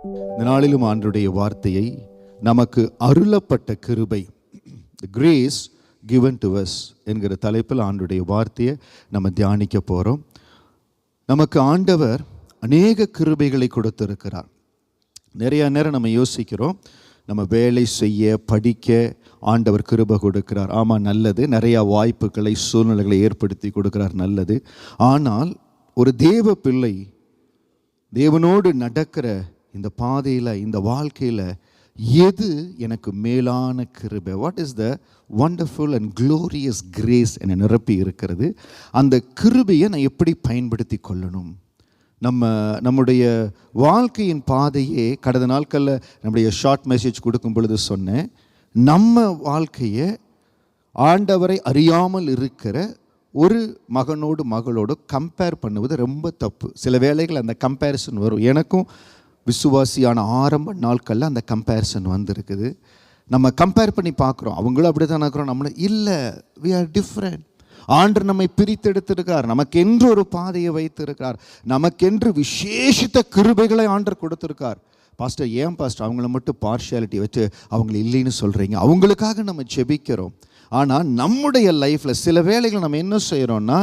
இந்த நாளிலும் ஆண்டவருடைய வார்த்தையை நமக்கு அருளப்பட்ட கிருபை, கிரேஸ் given to us என்கிற தலைப்பில் ஆண்டவருடைய வார்த்தையை நம்ம தியானிக்க போகிறோம். நமக்கு ஆண்டவர் அநேக கிருபைகளை கொடுத்திருக்கிறார். நிறைய நேரம் நம்ம யோசிக்கிறோம், நம்ம வேலை செய்ய படிக்க ஆண்டவர் கிருபை கொடுக்கிறார். ஆமாம், நல்லது. நிறையா வாய்ப்புகளை சூழ்நிலைகளை ஏற்படுத்தி கொடுக்கிறார், நல்லது. ஆனால் ஒரு தேவ பிள்ளை தேவனோடு நடக்கிற இந்த பாதையில், இந்த வாழ்க்கையில் எது எனக்கு மேலான கிருபை, what is the wonderful and glorious grace என்னை நிரப்பி இருக்கிறது, அந்த கிருபையை நான் எப்படி பயன்படுத்தி கொள்ளணும்? நம்முடைய வாழ்க்கையின் பாதையே கடந்த நாட்களில் நம்முடைய ஷார்ட் மெசேஜ் கொடுக்கும் பொழுது சொன்னேன், நம்ம வாழ்க்கையை ஆண்டவரை அறியாமல் இருக்கிற ஒரு மகனோடு மகளோடு கம்பேர் பண்ணுவது ரொம்ப தப்பு. சில வேளைகள் அந்த கம்பேரிசன் வரும். எனக்கும் விசுவாசியான ஆரம்ப நாட்களில் அந்த கம்பேரிசன் வந்திருக்குது. நம்ம கம்பேர் பண்ணி பார்க்குறோம், அவங்களும் அப்படி தான் இருக்கிறோம், நம்மளும் இல்லை. We are different. ஆண்டவர் நம்மை பிரித்தெடுத்திருக்கார், நமக்கென்று ஒரு பாதையை வைத்திருக்கார், நமக்கென்று விசேஷித்த கிருபைகளை ஆண்டவர் கொடுத்திருக்கார். பாஸ்டர், ஏன் பாஸ்டர் அவங்கள மட்டும் பார்ஷியாலிட்டி வச்சு அவங்கள இல்லைன்னு சொல்கிறீங்க? அவங்களுக்காக நம்ம ஜெபிக்கிறோம். ஆனால் நம்முடைய லைஃப்பில் சில வேளைகள் நம்ம என்ன செய்கிறோன்னா,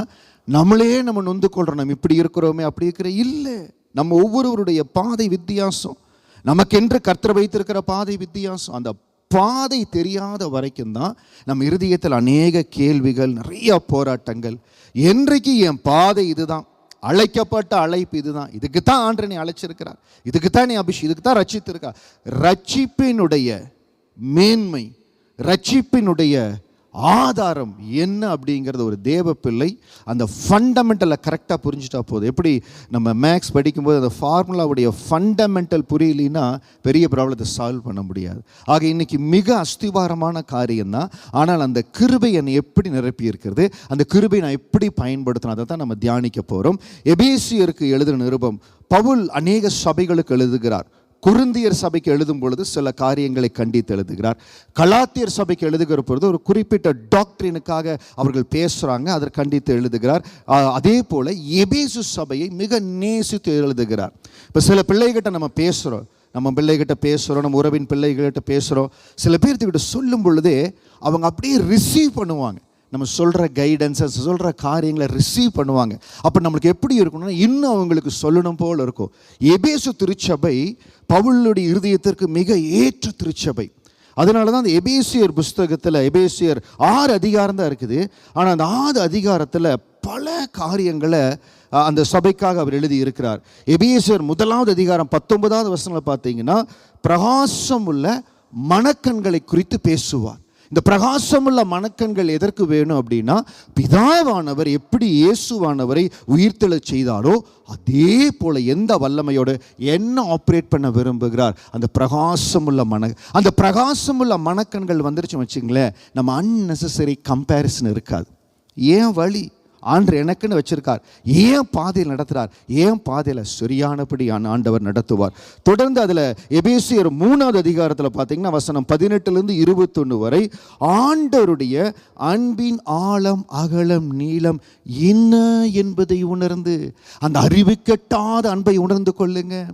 நம்மளே நம்ம நொந்து கொள்கிறோம், நம்ம இப்படி இருக்கிறோமே அப்படி இருக்கிற. இல்லை, நம்ம ஒவ்வொருவருடைய பாதை வித்தியாசம். நமக்கென்று கர்த்தர் வைத்திருக்கிற பாதை வித்தியாசம். அந்த பாதை தெரியாத வரைக்கும் தான் நம்ம இருதயத்தில் அநேக கேள்விகள், நிறைய போராட்டங்கள். என்றைக்கு என் பாதை இதுதான், அழைக்கப்பட்ட அழைப்பு இதுதான், இதுக்கு தான் ஆண்டவர் நீ அழைச்சிருக்கிறார், இதுக்கு தான் நீ இதுக்கு தான் ரட்சித்திருக்கார். ரட்சிப்பினுடைய மேன்மை, ரட்சிப்பினுடைய ஆதாரம் என்ன அப்படிங்கிறது ஒரு தேவ பிள்ளை அந்த ஃபண்டமெண்டலை கரெக்டாக புரிஞ்சுட்டா போதும். எப்படி நம்ம மேக்ஸ் படிக்கும்போது அந்த ஃபார்முலாவுடைய ஃபண்டமெண்டல் புரியலைன்னா பெரிய ப்ராப்ளத்தை சால்வ் பண்ண முடியாது. ஆக இன்னைக்கு மிக அஸ்திவாரமான காரியம்தான். ஆனால் அந்த கிருபை என்னை எப்படி நிரப்பி இருக்கிறது, அந்த கிருபை நான் எப்படி பயன்படுத்தணும், அதை தான் நம்ம தியானிக்க போகிறோம். எபேசியருக்கு எழுதின நிருபம் பவுல் அநேக சபைகளுக்கு எழுதுகிறார். கொரிந்தியர் சபைக்கு எழுதும் பொழுது சில காரியங்களை கண்டித்து எழுதுகிறார். கலாத்தியர் சபைக்கு எழுதுகிற பொழுது ஒரு குறிப்பிட்ட டாக்டரினுக்காக அவர்கள் பேசுகிறாங்க, அதை கண்டித்து எழுதுகிறார். அதே போல் எபேசு சபையை மிக நேசித்து எழுதுகிறார். இப்போ சில பிள்ளைகிட்ட நம்ம பேசுகிறோம், நம்ம உறவின் பிள்ளைகிட்ட பேசுகிறோம். சில பேர்த்துக்கிட்ட சொல்லும் பொழுதே அவங்க அப்படியே ரிசீவ் பண்ணுவாங்க. நம்ம சொல்கிற கைடன்ஸை, சொல்கிற காரியங்களை ரிசீவ் பண்ணுவாங்க. அப்போ நம்மளுக்கு எப்படி இருக்கணும்னா, இன்னும் அவங்களுக்கு சொல்லணும் போல் இருக்கும். எபேசு திருச்சபை பவுலுடைய இருதயத்திற்கு மிக ஏற்ற திருச்சபை. அதனால தான் அந்த எபேசியர் புஸ்தகத்தில், எபேசியர் 6 அதிகாரம் தான் இருக்குது. ஆனால் அந்த 6 அதிகாரத்தில் பல காரியங்களை அந்த சபைக்காக அவர் எழுதி இருக்கிறார். எபேசியர் 1 அதிகாரம் 19வது வசனத்தில் பார்த்தீங்கன்னா, பிரகாசம் உள்ள மனக்கண்களை குறித்து பேசுவார். இந்த பிரகாசமுள்ள மனக்கண்கள் எதற்கு வேணும் அப்படின்னா, பிதாவானவர் எப்படி இயேசுவானவரை உயிர்த்தெழச் செய்தாரோ அதே போல எந்த வல்லமையோடு என்ன ஆப்ரேட் பண்ண விரும்புகிறார், அந்த பிரகாசமுள்ள மனக்கண்கள் வந்துருச்சு வச்சுங்களேன், நம்ம அன்னெசரி கம்பேரிசன் இருக்காது. ஏன் வழி ஆண்டவர் எனக்குன்னு வச்சிருக்கார், ஏன் பாதையில் நடத்துகிறார், ஏன் பாதையில் சரியானபடி ஆண்டவர் நடத்துவார். தொடர்ந்து அதில் எபேசியர் 3வது அதிகாரத்தில் பார்த்தீங்கன்னா வசனம் 18லிருந்து 21 வரை ஆண்டவருடைய அன்பின் ஆழம் அகலம் நீளம் என்ன என்பதை உணர்ந்து, அந்த அறிவு கெட்டாத அன்பை உணர்ந்து கொள்ளுங்க.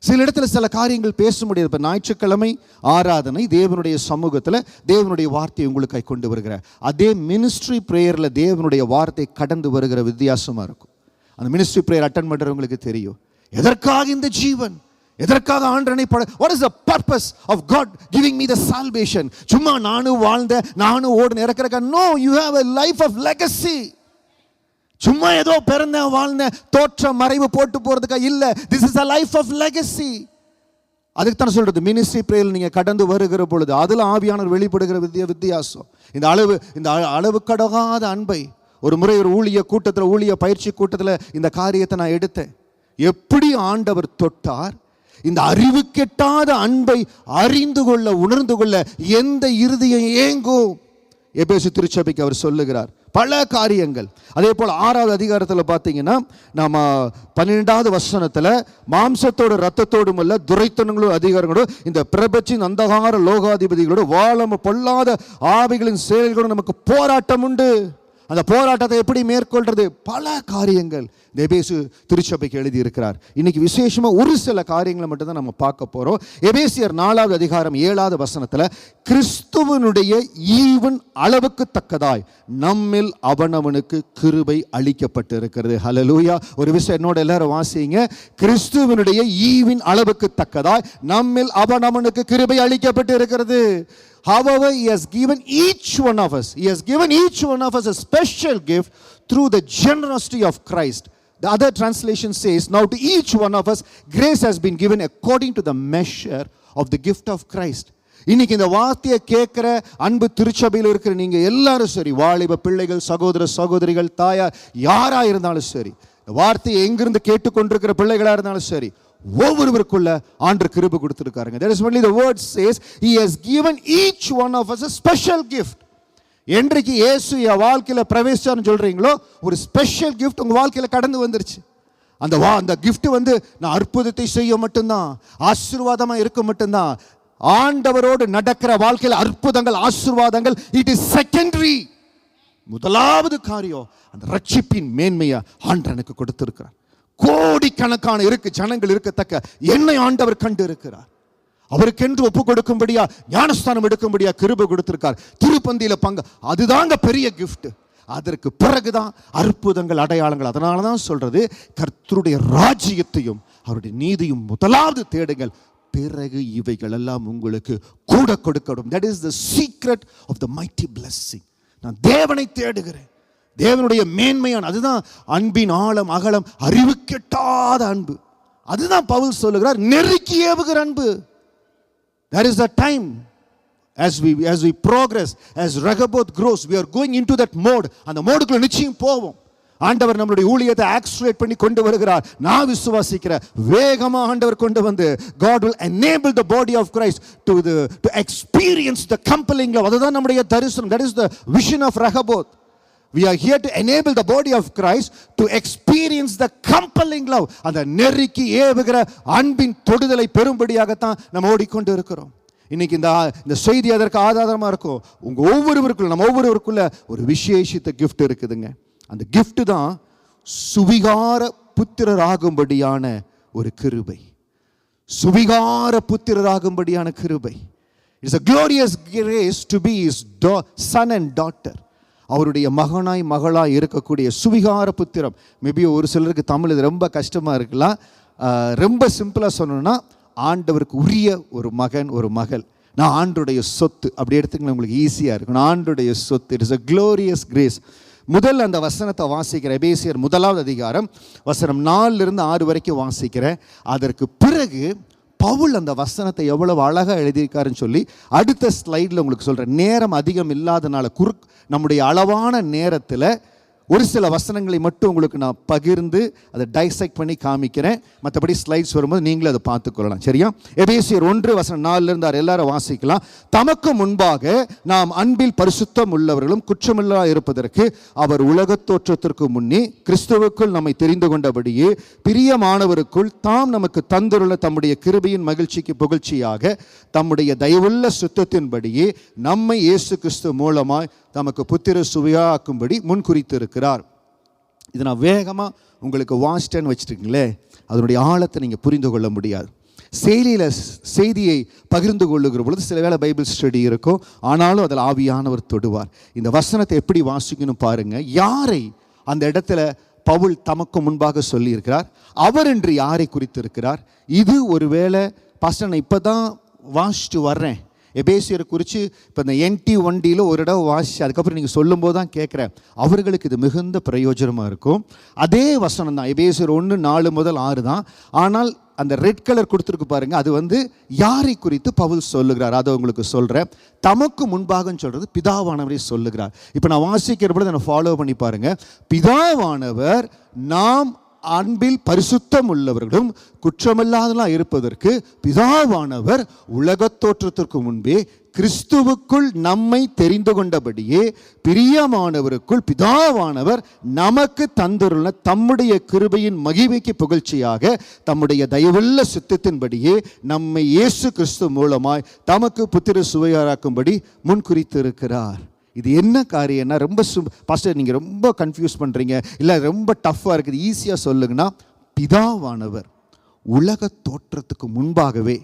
சில இடத்துல சில காரியங்கள் பேச முடியாது. இப்போ ஞாயிற்றுக்கிழமை ஆராதனை, தேவனுடைய சமூகத்தில் தேவனுடைய வார்த்தையை உங்களுக்காக கொண்டு வருகிற அதே மினிஸ்ட்ரி ப்ரேயரில் தேவனுடைய வார்த்தை கடந்து வருகிற வித்தியாசமாக இருக்கும். அந்த மினிஸ்ட்ரி ப்ரேயர் அட்டன் பண்ணுறவங்களுக்கு தெரியும், எதற்காக இந்த ஜீவன், எதற்காக ஆண்டவனை what is the purpose of God giving me the salvation? சும்மா நானும் ஓடுன இறக்கிறக்க. No, you have a life of legacy. சும்மா ஏதோ பிறந்த வாழ்ந்த தோற்ற மறைவு போட்டு போறதுக்கா இல்லை. This is a life of legacy. அதுக்கு தான் சொல்றது, மினிஸ்ட்ரி பிரேயர் நீங்க கடந்து வருகிற பொழுது அதில் ஆவியானவர் வெளிப்படுகிற வித்தியாசம். இந்த அளவு கடகாத அன்பை ஒரு முறை ஒரு ஊழிய பயிற்சி கூட்டத்தில் இந்த காரியத்தை நான் எடுத்தேன். எப்படி ஆண்டவர் தொட்டார், இந்த அறிவு கெட்டாத அன்பை அறிந்து கொள்ள, உணர்ந்து கொள்ள எந்த இருதயம் ஏங்கும். எபேசு திருச்சபைக்கு அவர் சொல்லுகிறார் பல காரியங்கள். அதே போல் 6வது அதிகாரத்தில் பார்த்தீங்கன்னா, நம்ம 12வது வசனத்தில் மாம்சத்தோடு ரத்தத்தோடும் அல்ல துரைத்தனங்களோட அதிகாரங்களோடு இந்த பிரபச்சின் அந்தகார லோகாதிபதிகளோடு வாழாம பொல்லாத ஆவிகளின் செயல்களோடு நமக்கு போராட்டம் உண்டு. அந்த போராட்டத்தை எப்படி மேற்கொள்றது, பல காரியங்கள் இந்த எபேசு திருச்சபைக்கு எழுதி இருக்கிறார். இன்னைக்கு விசேஷமா ஒரு சில காரியங்களை மட்டும்தான் நம்ம பார்க்க போறோம். எபேசியர் 4வது அதிகாரம் 7வது வசனத்துல, கிறிஸ்துவனுடைய ஈவின் அளவுக்கு தக்கதாய் நம்மில் அவனவனுக்கு கிருபை அளிக்கப்பட்டு இருக்கிறது. ஹல்லேலூயா. ஒரு விஷயம் என்னோட எல்லாரும் வாசிங்க. கிறிஸ்துவனுடைய ஈவின் அளவுக்கு தக்கதாய் நம்மில் அவனவனுக்கு கிருபை அளிக்கப்பட்டு இருக்கிறது. However, He has given each one of us, He has given each one of us a special gift through the generosity of Christ. The other translation says, now to each one of us, grace has been given according to the measure of the gift of Christ. இன்னைக்கு இந்த வார்த்தையை கேட்கிற அன்பு திருச்சபையில் இருக்கிற நீங்க எல்லாரும் சரி, வாலிப பிள்ளைகள், சகோதர சகோதரிகள், தாயார், யாரா இருந்தாலும் சரி, இந்த வார்த்தையை எங்கிருந்து கேட்டுக்கொண்டிருக்கிற பிள்ளைகளா இருந்தாலும் சரி, ஒவ்வொருவருக்குள்ள ஆண்டவர் கிருபை கொடுத்திருக்காருங்க. That is only the word says, He has given each one of us a special gift. என்றைக்கு இயேசு என் வாழ்க்கையில பிரவேசிச்சார்னு சொல்றீங்களோ, ஒரு ஸ்பெஷல் கிஃப்ட் உங்க வாழ்க்கையில கடந்து வந்துருச்சு. அந்த கிஃப்ட் நான் அற்புதத்தை செய்ய மட்டும்தான், ஆசீர்வாதமா இருக்க மட்டும்தான். ஆண்டவரோடு நடக்கிற வாழ்க்கையில அற்புதங்கள், ஆசீர்வாதங்கள், இட் இஸ் செகண்டரி. முதலாவது காரியம் அந்த ரட்சிப்பின் மேன்மையை ஆண்டவர் எனக்கு கொடுத்திருக்கிறார். கோடிக்கணக்கான ஜனங்கள் இருக்கத்தக்க என்னை ஆண்டவர் கண்டு இருக்கிறார். அவருக்கென்று ஒப்பு கொடுக்கும்படியா, ஞானஸ்தானம் எடுக்கும்படியா கிருபை கொடுத்திருக்கார். திருப்பந்தியில பங்கு, அதுதாங்க பெரிய கிஃப்ட். அதற்கு பிறகுதான் அற்புதங்கள், அடையாளங்கள். அதனால தான் சொல்றது, கர்த்தருடைய ராஜ்யத்தையும் அவருடைய நீதியும் முதலாவது தேடுங்கள், பிறகு இவைகள் எல்லாம் உங்களுக்கு கூட கொடுக்கப்படும். That is the secret of the mighty blessing. நான் தேவனை தேடுகிறேன், தேவனுடைய மேன்மையான, அதுதான் அன்பின் ஆழம் அகலம், அறிவு கெட்டாத அன்பு. அதுதான் பவுல் சொல்லுகிறார், நெருக்கி ஏவுகிற அன்பு. That is the time as we progress, as Rehoboth grows, we are going into that mode. அந்த மோடுக்குள்ள நிச்சயம் போவோம். ஆண்டவர் நம்மளுடைய ஊழியத்தை ஆக்ஸலரேட் பண்ணி கொண்டு வருகிறார். நான் விசுவாசிக்கிறேன், வேகமா ஆண்டவர் கொண்டு வந்து God will enable the body of Christ to experience the compelling love. அதுதான் நம்முடைய தரிசனம். That is the vision of Rehoboth. We are here to enable the body of Christ to experience the compelling love. அந்த நெருக்கி ஏவுகிற அன்பின் தொடுதலை பெரும்படியாகத்தான் நம்ம ஓடிக்கொண்டு இருக்கிறோம். இன்னைக்கு இந்த செய்தி அதற்கு ஆதாரமா இருக்கும். உங்க ஒவ்வொருவருக்குள்ள, நம்ம ஒவ்வொருவருக்குள்ள ஒரு விசேஷித்த கிஃப்ட் இருக்குதுங்க. அந்த கிஃப்ட் தான் சுவிகார புத்திரராகும்படியான ஒரு கிருபை. சுவிகார புத்திரராகும்படியான கிருபை. It's a glorious grace to be His son and daughter. அவருடைய மகனாய் மகளாய் இருக்கக்கூடிய சுவிகார புத்திரம். மேபி ஒரு சிலருக்கு தமிழ் இது ரொம்ப கஷ்டமா இருக்கலாம். ரொம்ப சிம்பிளா சொன்னோம்னா, ஆண்டவருக்கு உரிய ஒரு மகன், ஒரு மகள். நான் ஆண்டவருடைய சொத்து, அப்படி எடுத்துக்கணும், உங்களுக்கு ஈஸியா இருக்கும். நான் ஆண்டவருடைய சொத்து. It is a glorious grace. முதல் அந்த வசனத்தை வாசிக்கிற எபேசியர் 1வது அதிகாரம் வசனம் 4லிருந்து 6 வரைக்கும் வாசிக்கிறேன். அதற்கு பிறகு பவுல் அந்த வசனத்தை எவ்வளவு அழகாக எழுதியிருக்காருன்னு சொல்லி அடுத்த ஸ்லைடில் உங்களுக்கு சொல்கிறேன். நேரம் அதிகம் இல்லாதனால நம்முடைய அளவான நேரத்தில் ஒரு சில வசனங்களை மட்டும் உங்களுக்கு நான் பகிர்ந்து அதை டைசெக்ட் பண்ணி காமிக்கிறேன். மற்றபடி ஸ்லைட்ஸ் வரும்போது நீங்களே அதை பார்த்துக்கொள்ளலாம், சரியா? எபேசியர் 1 வசனம் 4லிருந்து 6 எல்லாரும் வாசிக்கலாம். தமக்கு முன்பாக நாம் அன்பில் பரிசுத்தம் உள்ளவர்களும் குற்றமில்லா இருப்பதற்கு அவர் உலகத் தோற்றத்திற்கு முன்னே கிறிஸ்துவுக்குள் நம்மை தெரிந்து கொண்டபடியே பிரியமானவருக்குள் தாம் நமக்கு தந்துள்ள தம்முடைய கிருபையின் மகிழ்ச்சிக்கு புகழ்ச்சியாக தம்முடைய தயவுள்ள சுத்தத்தின்படியே நம்மை இயேசு கிறிஸ்து மூலமாய் தமக்கு புத்திர சுவையாக்கும்படி முன்குறித்து இருக்கிறார். இதை நான் வேகமாக உங்களுக்கு வாசிட்டேன்னு வச்சுருக்கீங்களே, அதனுடைய ஆழத்தை நீங்கள் புரிந்து கொள்ள முடியாது. செய்தியை பகிர்ந்து கொள்ளுகிற பொழுது சில வேளை பைபிள் ஸ்டடி இருக்கும், ஆனாலும் அதில் ஆவியானவர் தொடுவார். இந்த வசனத்தை எப்படி வாசிக்கணும் பாருங்க. யாரை அந்த இடத்துல பவுல் தமக்கு முன்பாக சொல்லியிருக்கிறார், அவர் என்று யாரை குறித்து இருக்கிறார்? இது ஒருவேளை பாஸ்டர் நான் இப்போ தான் வாசிட்டு வர்றேன், எபேசியரை குறித்து இப்போ இந்த NT1Dயில் ஒரு இடம் வாசிச்சு அதுக்கப்புறம் நீங்கள் சொல்லும்போது தான் கேட்குறேன், அவர்களுக்கு இது மிகுந்த பிரயோஜனமாக இருக்கும். அதே வசனம் தான், எபேசியர் 1:4 முதல் 6 தான். ஆனால் அந்த ரெட் கலர் கொடுத்துருக்கு பாருங்க, அது யாரை குறித்து பவுல் சொல்லுகிறார், அதை உங்களுக்கு சொல்கிறேன். தமக்கு முன்பாகன்னு சொல்கிறது பிதாவானவரை சொல்லுகிறார். இப்போ நான் வாசிக்கிற பொழுது என்னை ஃபாலோ பண்ணி பாருங்க. பிதாவானவர் நாம் அன்பில் பரிசுத்தம் உள்ளவர்களும் குற்றமில்லாதலாம் இருப்பதற்கு பிதாவானவர் உலகத் தோற்றத்திற்கு முன்பே கிறிஸ்துவுக்குள் நம்மை தெரிந்து கொண்டபடியே பிரியமானவருக்குள் பிதாவானவர் நமக்கு தந்துள்ள தம்முடைய கிருபையின் மகிமைக்கு புகழ்ச்சியாக தம்முடைய தயவுள்ள சித்தத்தின்படியே நம்மை இயேசு கிறிஸ்து மூலமாய் தமக்கு புத்திர சுவையாராக்கும்படி முன்குறித்து இருக்கிறார். இது என்ன காரியம்னா, ரொம்ப பாஸ்டர் நீங்கள் ரொம்ப கன்ஃபியூஸ் பண்ணுறீங்க, இல்லை ரொம்ப டஃப்பாக இருக்குது, ஈஸியாக சொல்லுங்கன்னா, பிதாவானவர் உலக தோற்றத்துக்கு முன்பாகவே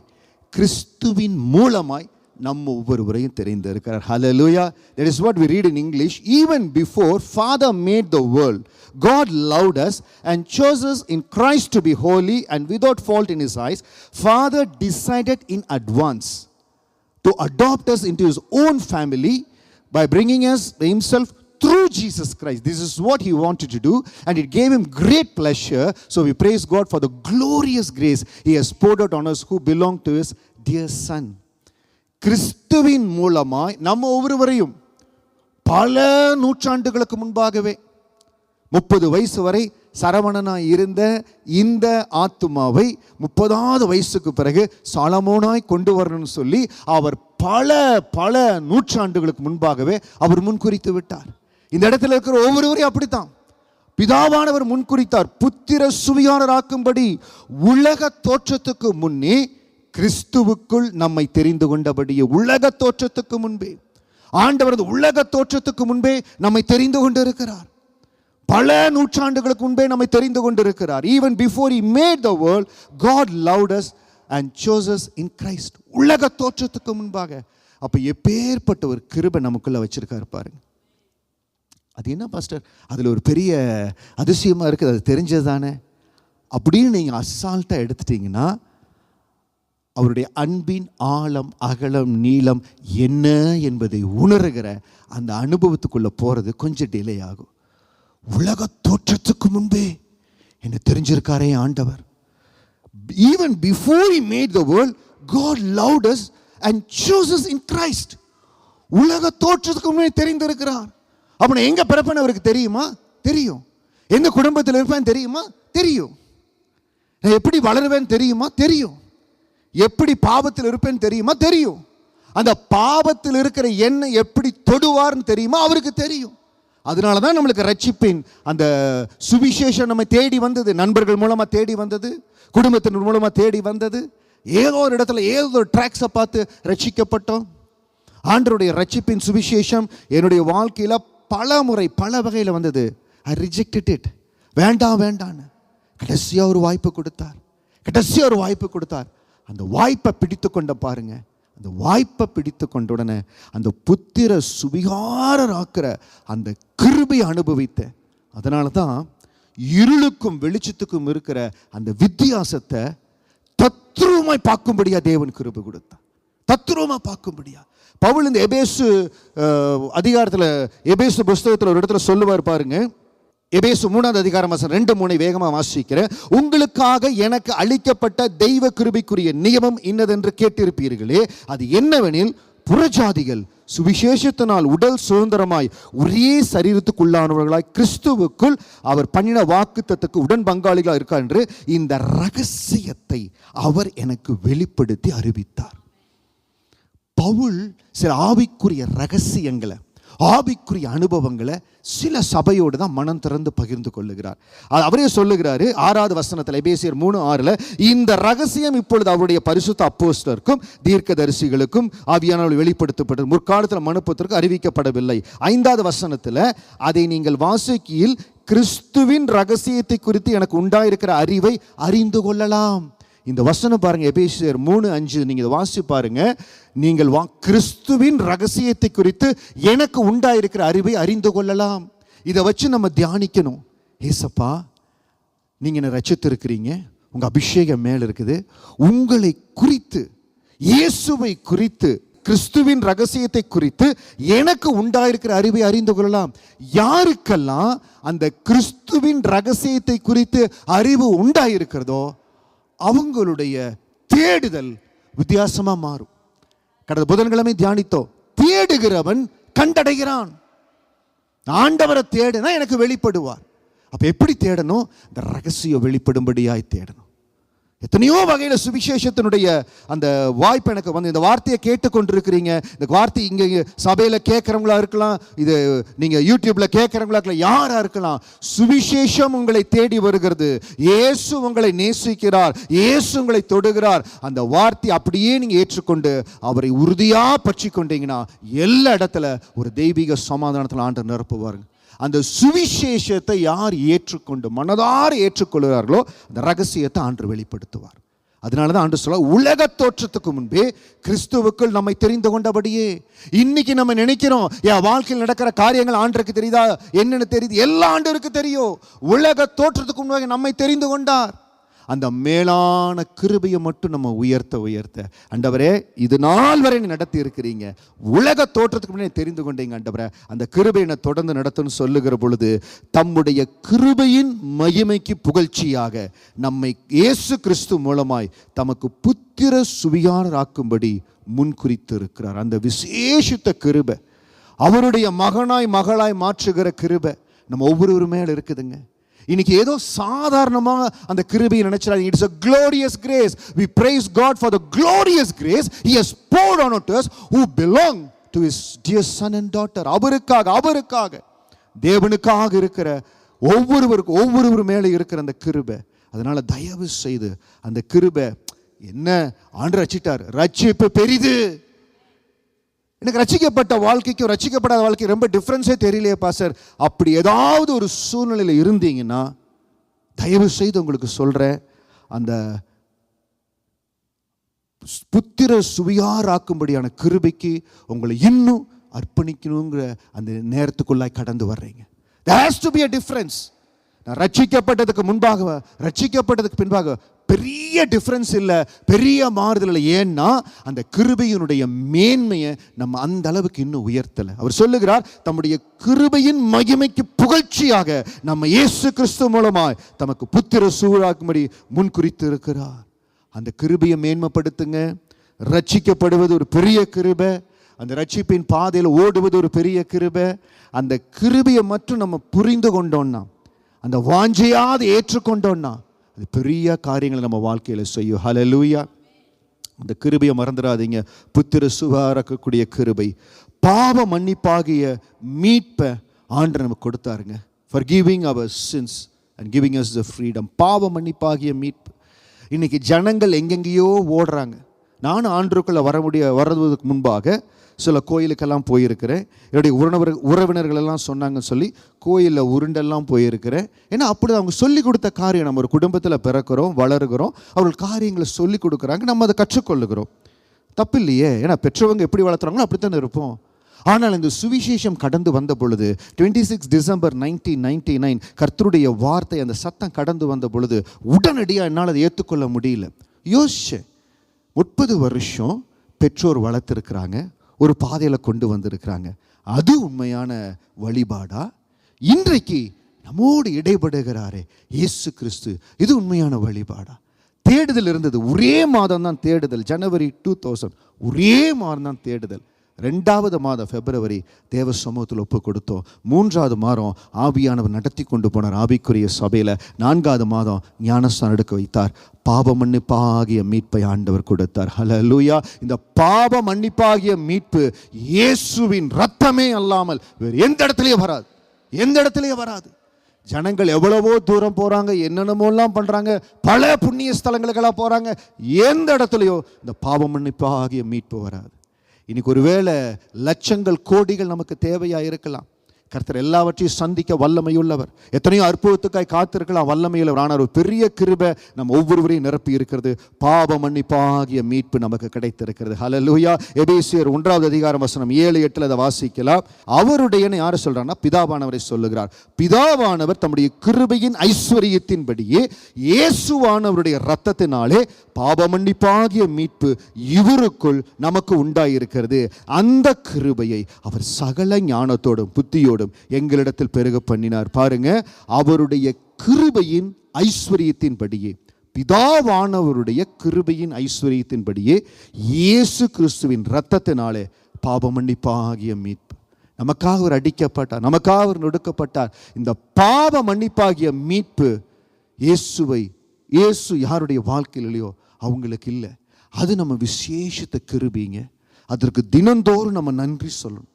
கிறிஸ்துவின் மூலமாய் நம்ம ஒவ்வொருவரையும் தெரிந்திருக்கிறார். Hallelujah. That is what we read in English. Even before Father made the world, God loved us and chose us in Christ to be holy and without fault in His eyes. Father decided in advance to adopt us into His own family by bringing us Himself through Jesus Christ. This is what He wanted to do, and it gave Him great pleasure. So we praise God for the glorious grace He has poured out on us who belong to His dear Son. கிறிஸ்துவின் மூலமாய் நம்ம ஒவ்வொருவரையும் பல நூற்றாண்டுகளுக்கு முன்பாகவே 30 வயசு வரை சரவணனாய் இருந்த இந்த ஆத்துமாவை 30வது வயசுக்கு பிறகு சாலமோனாய் கொண்டு வரணும்னு சொல்லி அவர் பல நூற்றாண்டுகளுக்கு முன்பாகவே அவர் முன்குறித்து விட்டார். இந்த இடத்துல இருக்கிற ஒவ்வொருவரையும் அப்படித்தான் பிதாவானவர் முன்குறித்தார். புத்திர சுவிகாரராக்கும்படி உலக தோற்றத்துக்கு முன்னே கிறிஸ்துவுக்குள் நம்மை தெரிந்து கொண்டபடியே, உலக தோற்றத்துக்கு முன்பே ஆண்டவர் உலக தோற்றத்துக்கு முன்பே நம்மை தெரிந்து கொண்டிருக்கிறார். பல நூற்றாண்டுகளுக்கு முன்பே நம்மை தெரிந்து கொண்டிருக்கிறார். Even before He made the world, God loved us and chose us in Christ. உலக தோற்றத்துக்கு முன்பாக. அப்ப எப்பேற்பட்ட ஒரு கிருபை நமக்குள்ள வச்சிருக்காரு பாருங்க. அது என்ன பாஸ்டர், அதில் ஒரு பெரிய அதிசயமாக இருக்குது, அது தெரிஞ்சது தானே அப்படின்னு நீங்கள் அசால்ட்டாக எடுத்துட்டீங்கன்னா, அவருடைய அன்பின் ஆழம் அகலம் நீளம் என்ன என்பதை உணர்கிற அந்த அனுபவத்துக்குள்ளே போகிறது கொஞ்சம் டிலே ஆகும். உலக தோற்றத்துக்கு முன்பே என்ன தெரிஞ்சிருக்காரே ஆண்டவர். Even before He made the world, God loved us and chose us in Christ. உலக தோற்றத்துக்கு முன்பே தெரிந்திருக்கிறார். அப்ப நான் எங்க பிறப்பேன்னு அவருக்கு தெரியுமா? தெரியும். எந்த குடும்பத்தில் இருப்பேன் தெரியுமா? தெரியும். நான் எப்படி வளருவேன் தெரியுமா? தெரியும். எப்படி பாவத்தில் இருப்பேன் தெரியுமா? தெரியும். அந்த பாவத்தில் இருக்கிற என்ன எப்படி தொடுவார்னு தெரியுமா? அவருக்கு தெரியும். அதனால தான் நம்மளுக்கு ரட்சிப்பின் அந்த சுவிசேஷம் நம்மை தேடி வந்தது. நண்பர்கள் மூலமாக தேடி வந்தது, குடும்பத்தினர் மூலமாக தேடி வந்தது. ஏதோ ஒரு இடத்துல ஏதோ ஒரு ட்ராக்ஸை பார்த்து ரட்சிக்கப்பட்டோம். ஆண்டவருடைய ரட்சிப்பின் சுவிசேஷம் என்னுடைய வாழ்க்கையில் பல முறை பல வகையில் வந்தது. ஐ ரிஜெக்டட் இட். வேண்டான்னு கடைசியாக ஒரு வாய்ப்பு கொடுத்தார். அந்த வாய்ப்பை பிடித்து கொண்ட பாருங்க. அந்த வாய்ப்பை பிடித்து கொண்ட உடனே அந்த புத்திர சுவிகாரராக்கிற அந்த கிருபை அனுபவித்த. அதனால தான் இருளுக்கும் வெளிச்சத்துக்கும் இருக்கிற அந்த வித்தியாசத்தை தத்ரூபமாய் பார்க்கும்படியா தேவன் கிருபை கொடுத்தார். தத்ரூபமாக பார்க்கும்படியா பவுல் இந்த எபேசு அதிகாரத்தில், எபேசு புஸ்தகத்தில் ஒரு இடத்துல சொல்லுவார் பாருங்க. எபேசு 3வது அதிகாரம் 2-3 வேகமாக வாசிக்கிறேன். உங்களுக்காக எனக்கு அளிக்கப்பட்ட தெய்வ கிருபைக்குரிய நியமம் இன்னதென்று கேட்டிருப்பீர்களே, அது என்னவெனில், புறஜாதிகள் சுவிசேஷத்தினால் உடல் சுதந்திரமாய் ஒரே சரீரத்துக்குள்ளானவர்களாய் கிறிஸ்துவுக்குள் அவர் பண்ணின வாக்குத்தத்தத்துக்கு உடன் பங்காளிகளாக இருக்கார் என்று இந்த ரகசியத்தை அவர் எனக்கு வெளிப்படுத்தி அறிவித்தார். பவுல் சில ஆவிக்குரிய ரகசியங்களை, ஆவிக்குரிய அனுபவங்களை சில சபையோடு தான் மனம் திறந்து பகிர்ந்து கொள்ளுகிறார். அவரே சொல்லுகிறாரு 6வது வசனத்தில், எபேசியர் 3:6, இந்த ரகசியம் இப்பொழுது அவருடைய பரிசுத்த அப்போஸ்தலருக்கும் தீர்க்கதரிசிகளுக்கும் ஆவியானவர்கள் வெளிப்படுத்தப்பட்டது, முற்காலத்தில் மனுப்புத்திற்கு அறிவிக்கப்படவில்லை. 5வது வசனத்தில், அதை நீங்கள் வாசிக்கையில் கிறிஸ்துவின் ரகசியத்தை குறித்து எனக்கு உண்டாயிருக்கிற அறிவை அறிந்து கொள்ளலாம். இந்த வசனம் பாருங்க, எபேசியர் 3:5 நீங்க வாசி பாருங்க. நீங்கள் கிறிஸ்துவின் ரகசியத்தை குறித்து எனக்கு உண்டாயிருக்கிற அறிவை அறிந்து கொள்ளலாம். இதை வச்சு நம்ம தியானிக்கணும். ஏசப்பா, நீங்க என்ன ரட்சித்திருக்கிறீங்க, உங்க அபிஷேகம் மேல இருக்குது, உங்களை குறித்து, இயேசுவை குறித்து, கிறிஸ்துவின் ரகசியத்தை குறித்து எனக்கு உண்டாயிருக்கிற அறிவை அறிந்து கொள்ளலாம். யாருக்கெல்லாம் அந்த கிறிஸ்துவின் ரகசியத்தை குறித்து அறிவு உண்டாயிருக்கிறதோ அவங்களுடைய தேடுதல் வித்தியாசமா மாறும். கடந்த புதன்கிழமை தியானித்தோம், தேடுகிறவன் கண்டடைகிறான். ஆண்டவரை தேடுனா எனக்கு வெளிப்படுவார். அப்ப எப்படி தேடணும்? இந்த ரகசியம் வெளிப்படும்படியாய் தேடணும். எத்தனையோ வகையில் சுவிசேஷத்தினுடைய அந்த வாய்ப்பு எனக்கு வந்து, இந்த வார்த்தையை கேட்டுக்கொண்டிருக்கிறீங்க, இந்த வார்த்தை இங்கே சபையில் கேட்குறவங்களா இருக்கலாம், இது நீங்கள் யூடியூப்பில் கேட்குறவங்களா இருக்கலாம், யாராக இருக்கலாம். சுவிசேஷம் உங்களை தேடி வருகிறது. இயேசு உங்களை நேசிக்கிறார், இயேசு உங்களை தொடுகிறார். அந்த வார்த்தை அப்படியே நீங்கள் ஏற்றுக்கொண்டு அவரை உறுதியாக பற்றி கொண்டீங்கன்னா எல்லா இடத்துல ஒரு தெய்வீக சமாதானத்தில் ஆண்டவர் நிரப்புவாருங்க. அந்த சுவிசேஷத்தை யார் ஏற்றுக்கொண்டு மனதார ஏற்றுக்கொள்கிறார்களோ அந்த ரகசியத்தை ஆண்டு வெளிப்படுத்துவார். அதனால தான் ஆண்டு சொல்ல, உலக தோற்றத்துக்கு முன்பே கிறிஸ்துவுக்குள் நம்மை தெரிந்து கொண்டபடியே. இன்னைக்கு நம்ம நினைக்கிறோம், என் வாழ்க்கையில் நடக்கிற காரியங்கள் ஆண்டருக்கு தெரியுதா, என்னன்னு தெரியுது, எல்லா ஆண்டருக்கு தெரியும். உலக தோற்றத்துக்கு முன்பாக நம்மை தெரிந்து கொண்டார். அந்த மேலான கிருபையை மட்டும் நம்ம உயர்த்த ஆண்டவரே, இது நாள் வரை நீ நடத்தி இருக்கிறீங்க, உலக தோற்றத்துக்கு முன்னே தெரிந்து கொண்டீங்க ஆண்டவரே, அந்த கிருபையை தொடர்ந்து நடத்துன்னு சொல்லுகிற பொழுது தம்முடைய கிருபையின் மகிமைக்கு புகழ்ச்சியாக நம்மை இயேசு கிறிஸ்து மூலமாய் தமக்கு புத்திர சுவிகாரராக்கும்படி முன்குறித்து இருக்கிறார். அந்த விசேஷித்த கிருபை, அவருடைய மகனாய் மகளாய் மாற்றுகிற கிருபை நம்ம ஒவ்வொரு மேல இருக்குதுங்க. இன்னைக்கு ஏதோ சாதாரணமாக அந்த கிருபையை நினைச்சாங்க. It's a glorious grace. We praise God for the glorious grace He has poured on us who belong to His dear son and daughter. அவருக்காக தேவனுக்காக இருக்கிற ஒவ்வொருவர் மேலே இருக்கிற அந்த கிருபை. அதனால தயவு செய்து அந்த கிருபை என்ன ஆண்டு ரட்சிட்டார், ரட்சிப்பு பெரிது. எனக்கு ரட்சிக்கப்பட்ட வாழ்க்கைக்கும் ரட்சிக்கப்படாத வாழ்க்கை ரொம்ப டிஃப்ரென்ஸே தெரியலையே பாஸ்டர். அப்படி ஏதாவது ஒரு சூழ்நிலையில் இருந்தீங்கன்னா தயவு செய்து உங்களுக்கு சொல்கிறேன், அந்த புத்திர சுவிகாராக்கும்படியான கிருபைக்கு உங்களை இன்னும் அர்ப்பணிக்கணுங்கிற அந்த நேரத்துக்குள்ளாய் கடந்து வர்றீங்க. There has to be a difference. நான் ரட்சிக்கப்பட்டதுக்கு முன்பாக ரட்சிக்கப்பட்டதுக்கு பின்பாக பெரிய டிஃப்ரென்ஸ் இல்லை, பெரிய மாறுதல் இல்லை. ஏன்னா அந்த கிருபையினுடைய மேன்மையை நம்ம அந்த அளவுக்கு இன்னும் உயர்த்தலை. அவர் சொல்லுகிறார், தம்முடைய கிருபையின் மகிமைக்கு புகழ்ச்சியாக நம்ம இயேசு கிறிஸ்து மூலமாய் தமக்கு புத்திர சூழாக்கும்படி முன்குறித்து இருக்கிறார். அந்த கிருபையை மேன்மைப்படுத்துங்க. ரட்சிக்கப்படுவது ஒரு பெரிய கிருபை, அந்த ரட்சிப்பின் பாதையில் ஓடுவது ஒரு பெரிய கிருபை. அந்த கிருபையை மட்டும் நம்ம புரிந்து கொண்டோம்னா, அந்த வாஞ்சையாவது ஏற்றுக்கொண்டோம்னா, அது பெரிய காரியங்களை நம்ம வாழ்க்கையில் செய்யும். ஹல்லேலூயா. அந்த கிருபையை மறந்துடாதீங்க. புத்திர சுகாரக்கூடிய கிருபை, பாவ மன்னிப்பாகிய மீட்பை ஆண்டவர் நமக்கு கொடுத்தாருங்க. forgiving our sins and giving us the freedom. பாவ மன்னிப்பாகிய மீட்பு. இன்னைக்கு ஜனங்கள் எங்கெங்கேயோ ஓடுறாங்க. நானும் ஆண்டவருக்குள்ள வர்றதுக்கு முன்பாக சில கோயிலுக்கெல்லாம் போயிருக்கிறேன். என்னுடைய உறவினர்கள் எல்லாம் சொன்னாங்கன்னு சொல்லி கோயிலில் உருண்டெல்லாம் போயிருக்கிறேன். ஏன்னா அப்படி அவங்க சொல்லி கொடுத்த காரியம், நம்ம ஒரு குடும்பத்தில் பிறக்கிறோம், வளருகிறோம், அவர்கள் காரியங்களை சொல்லி கொடுக்குறாங்க, நம்ம அதை கற்றுக்கொள்ளுகிறோம். தப்பு இல்லையே, ஏன்னா பெற்றவங்க எப்படி வளர்த்துறாங்களோ அப்படித்தானே இருப்போம். ஆனால் இந்த சுவிசேஷம் கடந்து வந்த பொழுது 26 டிசம்பர் 1999 கர்த்தருடைய வார்த்தை, அந்த சத்தம் கடந்து வந்த பொழுது உடனடியாக என்னால் அதை ஏற்றுக்கொள்ள முடியல. யோசிச்சேன், 30 வருஷம் பெற்றோர் வளர்த்துருக்குறாங்க, ஒரு பாதையில் கொண்டு வந்திருக்கிறாங்க, அது உண்மையான வழிபாடா? இன்றைக்கு நம்மோடு இடைபடுகிறாரே இயேசு கிறிஸ்து, இது உண்மையான வழிபாடா? தேடுதல் இருந்தது, ஒரே மாதம் தான் தேடுதல். ஜனவரி 2000 ஒரே மாதம் தான் தேடுதல். 2வது மாதம் பிப்ரவரி தேவ சமூகத்தில் ஒப்பு கொடுத்தோம். 3வது மாதம் ஆவியானவர் நடத்தி கொண்டு போனார் ஆவிக்குரிய சபையில். 4வது மாதம் ஞானஸ்தானம் எடுக்க வைத்தார். பாவ மன்னிப்பாகிய மீட்பை ஆண்டவர் கொடுத்தார். ஹல்லேலூயா. இந்த பாவ மன்னிப்பாகிய மீட்பு இயேசுவின் ரத்தமே அல்லாமல் வேறு எந்த இடத்துலயும் வராது. ஜனங்கள் எவ்வளவோ தூரம் போறாங்க, என்னென்னமோலாம் பண்றாங்க, பல புண்ணிய ஸ்தலங்களுக்கெல்லாம் போறாங்க, எந்த இடத்துலையோ இந்த பாவ மன்னிப்பாகிய மீட்பு வராது. இன்னைக்கு ஒருவேளை லட்சங்கள் கோடிகள் நமக்கு தேவையாக இருக்கலாம். கர்த்தர் எல்லாவற்றையும் சந்திக்க வல்லமையுள்ளவர். எத்தனையோ அற்புதத்துக்காய் காத்திருக்கலாம், வல்லமையுள்ளவர். ஆனால் ஒரு பெரிய கிருபை நம்ம ஒவ்வொருவரையும் நிரப்பி இருக்கிறது. பாவ மன்னிப்பாகிய மீட்பு நமக்கு கிடைத்திருக்கிறது. ஹல்லேலூயா. எபேசியர் 1வது அதிகாரம் வசனம் 7-8 அதை வாசிக்கலாம். அவருடைய யாரை சொல்றான்னா, பிதாவானவரை சொல்லுகிறார். பிதாவானவர் தம்முடைய கிருபையின் ஐஸ்வரியத்தின்படியே இயேசுவானவருடைய இரத்தத்தினாலே பாவ மன்னிப்பாகிய மீட்பு இவருக்குள் நமக்கு உண்டாயிருக்கிறது. அந்த கிருபையை அவர் சகல ஞானத்தோடும் புத்தியோடும் எங்களிடத்தில் பெருக பண்ணினார். பாருங்க, அவருடைய கிருபையின் ஐஸ்வரியத்தின்படியே, பிதாவானவருடைய கிருபையின் ஐஸ்வரியத்தின்படியே இயேசு கிறிஸ்துவின் இரத்தத்தினாலே பாவ மன்னிப்பாகிய மீட்பு. நமக்காக அவர் அடிக்கப்பட்டார், நமக்காக அவர் நொடுக்கப்பட்டார். இந்த பாவ மன்னிப்பாகிய மீட்பு இயேசுவை இயேசு யாருடைய வாழ்க்கையில் இல்லையோ அவங்களுக்கு இல்லை. அது நம்ம விசேஷத்தை கிருபீங்க. அதற்கு தினந்தோறும் நம்ம நன்றி சொல்லணும்.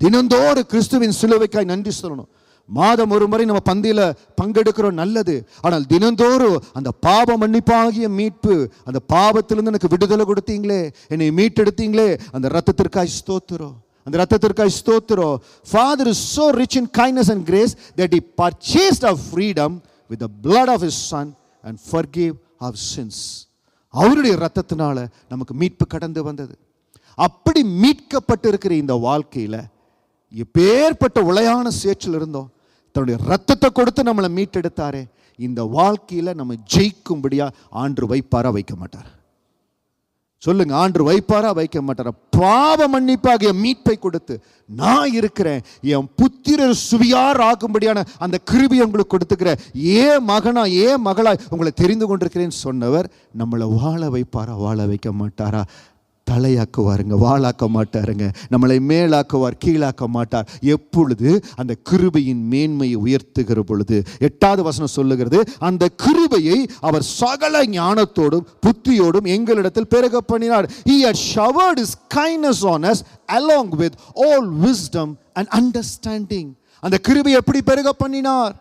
தினந்தோறும் கிறிஸ்துவின் சிலுவைக்காய் நன்றி சொல்லணும். மாதம் ஒரு முறை நம்ம பந்தியில் பங்கெடுக்கிறோம், நல்லது. ஆனால் தினந்தோறும் அந்த பாவ மன்னிப்பாகிய மீட்பு, அந்த பாவத்திலிருந்து எனக்கு விடுதலை கொடுத்தீங்களே, என்னை மீட்டெடுத்தீங்களே, அந்த ரத்தத்திற்காய் ஸ்தோத்திரம், அந்த ரத்தத்திற்காய் ஸ்தோத்திரம். Father is so rich in kindness and grace that he purchased our freedom with the blood of his son and forgave our sins. அவருடைய ரத்தத்தினால நமக்கு மீட்பு கடந்து வந்தது. அப்படி மீட்கப்பட்டு இருக்கிற இந்த வாழ்க்கையில எப்பேற்பட்ட உளையான சேற்றில் இருந்தோம், தன்னுடைய ரத்தத்தை கொடுத்து நம்மளை மீட்டெடுத்தாரே. இந்த வாழ்க்கையில நம்ம ஜெயிக்கும்படியா ஆண்டு வைப்பாரா வைக்க மாட்டார்? சொல்லுங்க, ஆண்டு வைப்பாரா வைக்க மாட்டாரா? பாவ மன்னிப்பாகிய மீட்பை கொடுத்து நான் இருக்கிறேன், என் புத்திரர் சுவியார் ஆகும்படியான அந்த கிருபையை உங்களுக்கு கொடுத்துக்கிற, ஏன் மகனா ஏன் மகளாய் உங்களை தெரிந்து கொண்டிருக்கிறேன்னு சொன்னவர் நம்மளை வாழ வைப்பாரா வாழ வைக்க மாட்டாரா? தலையாக்குவாருங்க, வாழாக்க மாட்டாருங்க. நம்மளை மேலாக்குவார், கீழாக்க மாட்டார். எப்பொழுது அந்த கிருபையின் மேன்மையை உயர்த்துகிற பொழுது. 8வது வசனம் சொல்லுகிறது, அந்த கிருபையை அவர் சகல ஞானத்தோடும் புத்தியோடும் எங்களிடத்தில் பெருக பண்ணினார். He had showered his kindness on us along with all wisdom and understanding. அந்த கிருபை எப்படி பெருக பண்ணினார்?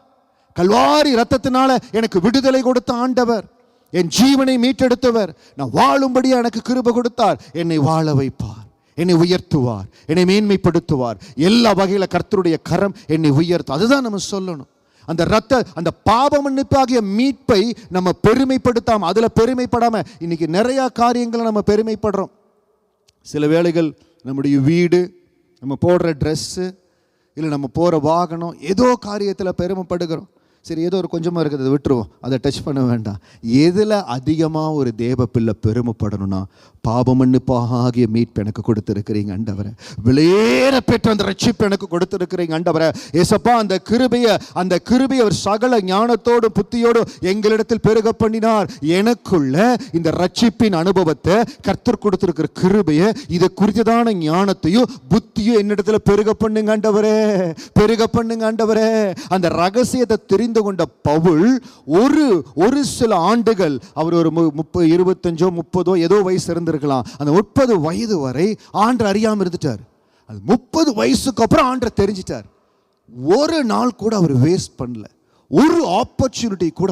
கல்வாரி ரத்தத்தினால எனக்கு விடுதலை கொடுத்த ஆண்டவர், என் ஜீவனை மீட்டெடுத்தவர், நான் வாழும்படியா எனக்கு கிருபை கொடுத்தார். என்னை வாழ வைப்பார், என்னை உயர்த்துவார், என்னை மேன்மைப்படுத்துவார். எல்லா வகையில கர்த்தருடைய கரம் என்னை உயர்த்தும். அதுதான் நம்ம சொல்லணும். அந்த பாவ மன்னிப்பாகிய மீட்பை நம்ம பெருமைப்படுத்தாம, அதுல பெருமைப்படாம இன்னைக்கு நிறைய காரியங்களை நம்ம பெருமைப்படுறோம். சில வேளைகள் நம்முடைய வீடு, நம்ம போடுற ட்ரெஸ்ஸு, இல்லை நம்ம போகிற வாகனம், ஏதோ காரியத்தில் பெருமைப்படுகிறோம். சரி, ஏதோ ஒரு கொஞ்சமாக இருக்குது, அதை விட்டுருவோம், அதை டச் பண்ண வேண்டாம். எதில் அதிகமாக ஒரு தேவ பிள்ளை பெருமைப்படணும்னா, பாவமன்னிப்பாகிய மீட்பு எனக்கு கொடுத்துருக்கிறீங்க ஆண்டவரே, விலையேற பெற்ற அந்த ரட்சிப்பு எனக்கு கொடுத்துருக்கிறீங்க ஆண்டவரே. ஏசப்பா, அந்த கிருபையை அவர் சகல ஞானத்தோடு புத்தியோடு எங்களிடத்தில் பெருக பண்ணினார். எனக்குள்ள இந்த ரட்சிப்பின் அனுபவத்தை, கர்த்தர் கொடுத்திருக்கிற கிருபையை, இதை குறித்ததான ஞானத்தையும் புத்தியும் என்னிடத்தில் பெருக பண்ணுங்க ஆண்டவரே, பெருக பண்ணுங்க ஆண்டவரே. அந்த ரகசியத்தை தெரிந்து கொண்ட பவுல் ஒரு சில ஆண்டுகள், அவர் ஒரு 25 30 ஏதோ வயசு இருந்திருக்கலாம், அந்த 30 வயது வரை ஆண்டை அறியாம இருந்துட்டார். அது 30 வயசுக்கு அப்புறம் ஆண்டை தெரிஞ்சிட்டார். ஒரு நாள் கூட அவர் வேஸ்ட் பண்ணல, ஒரு ஆப்பர்ச்சுனிட்டி கூட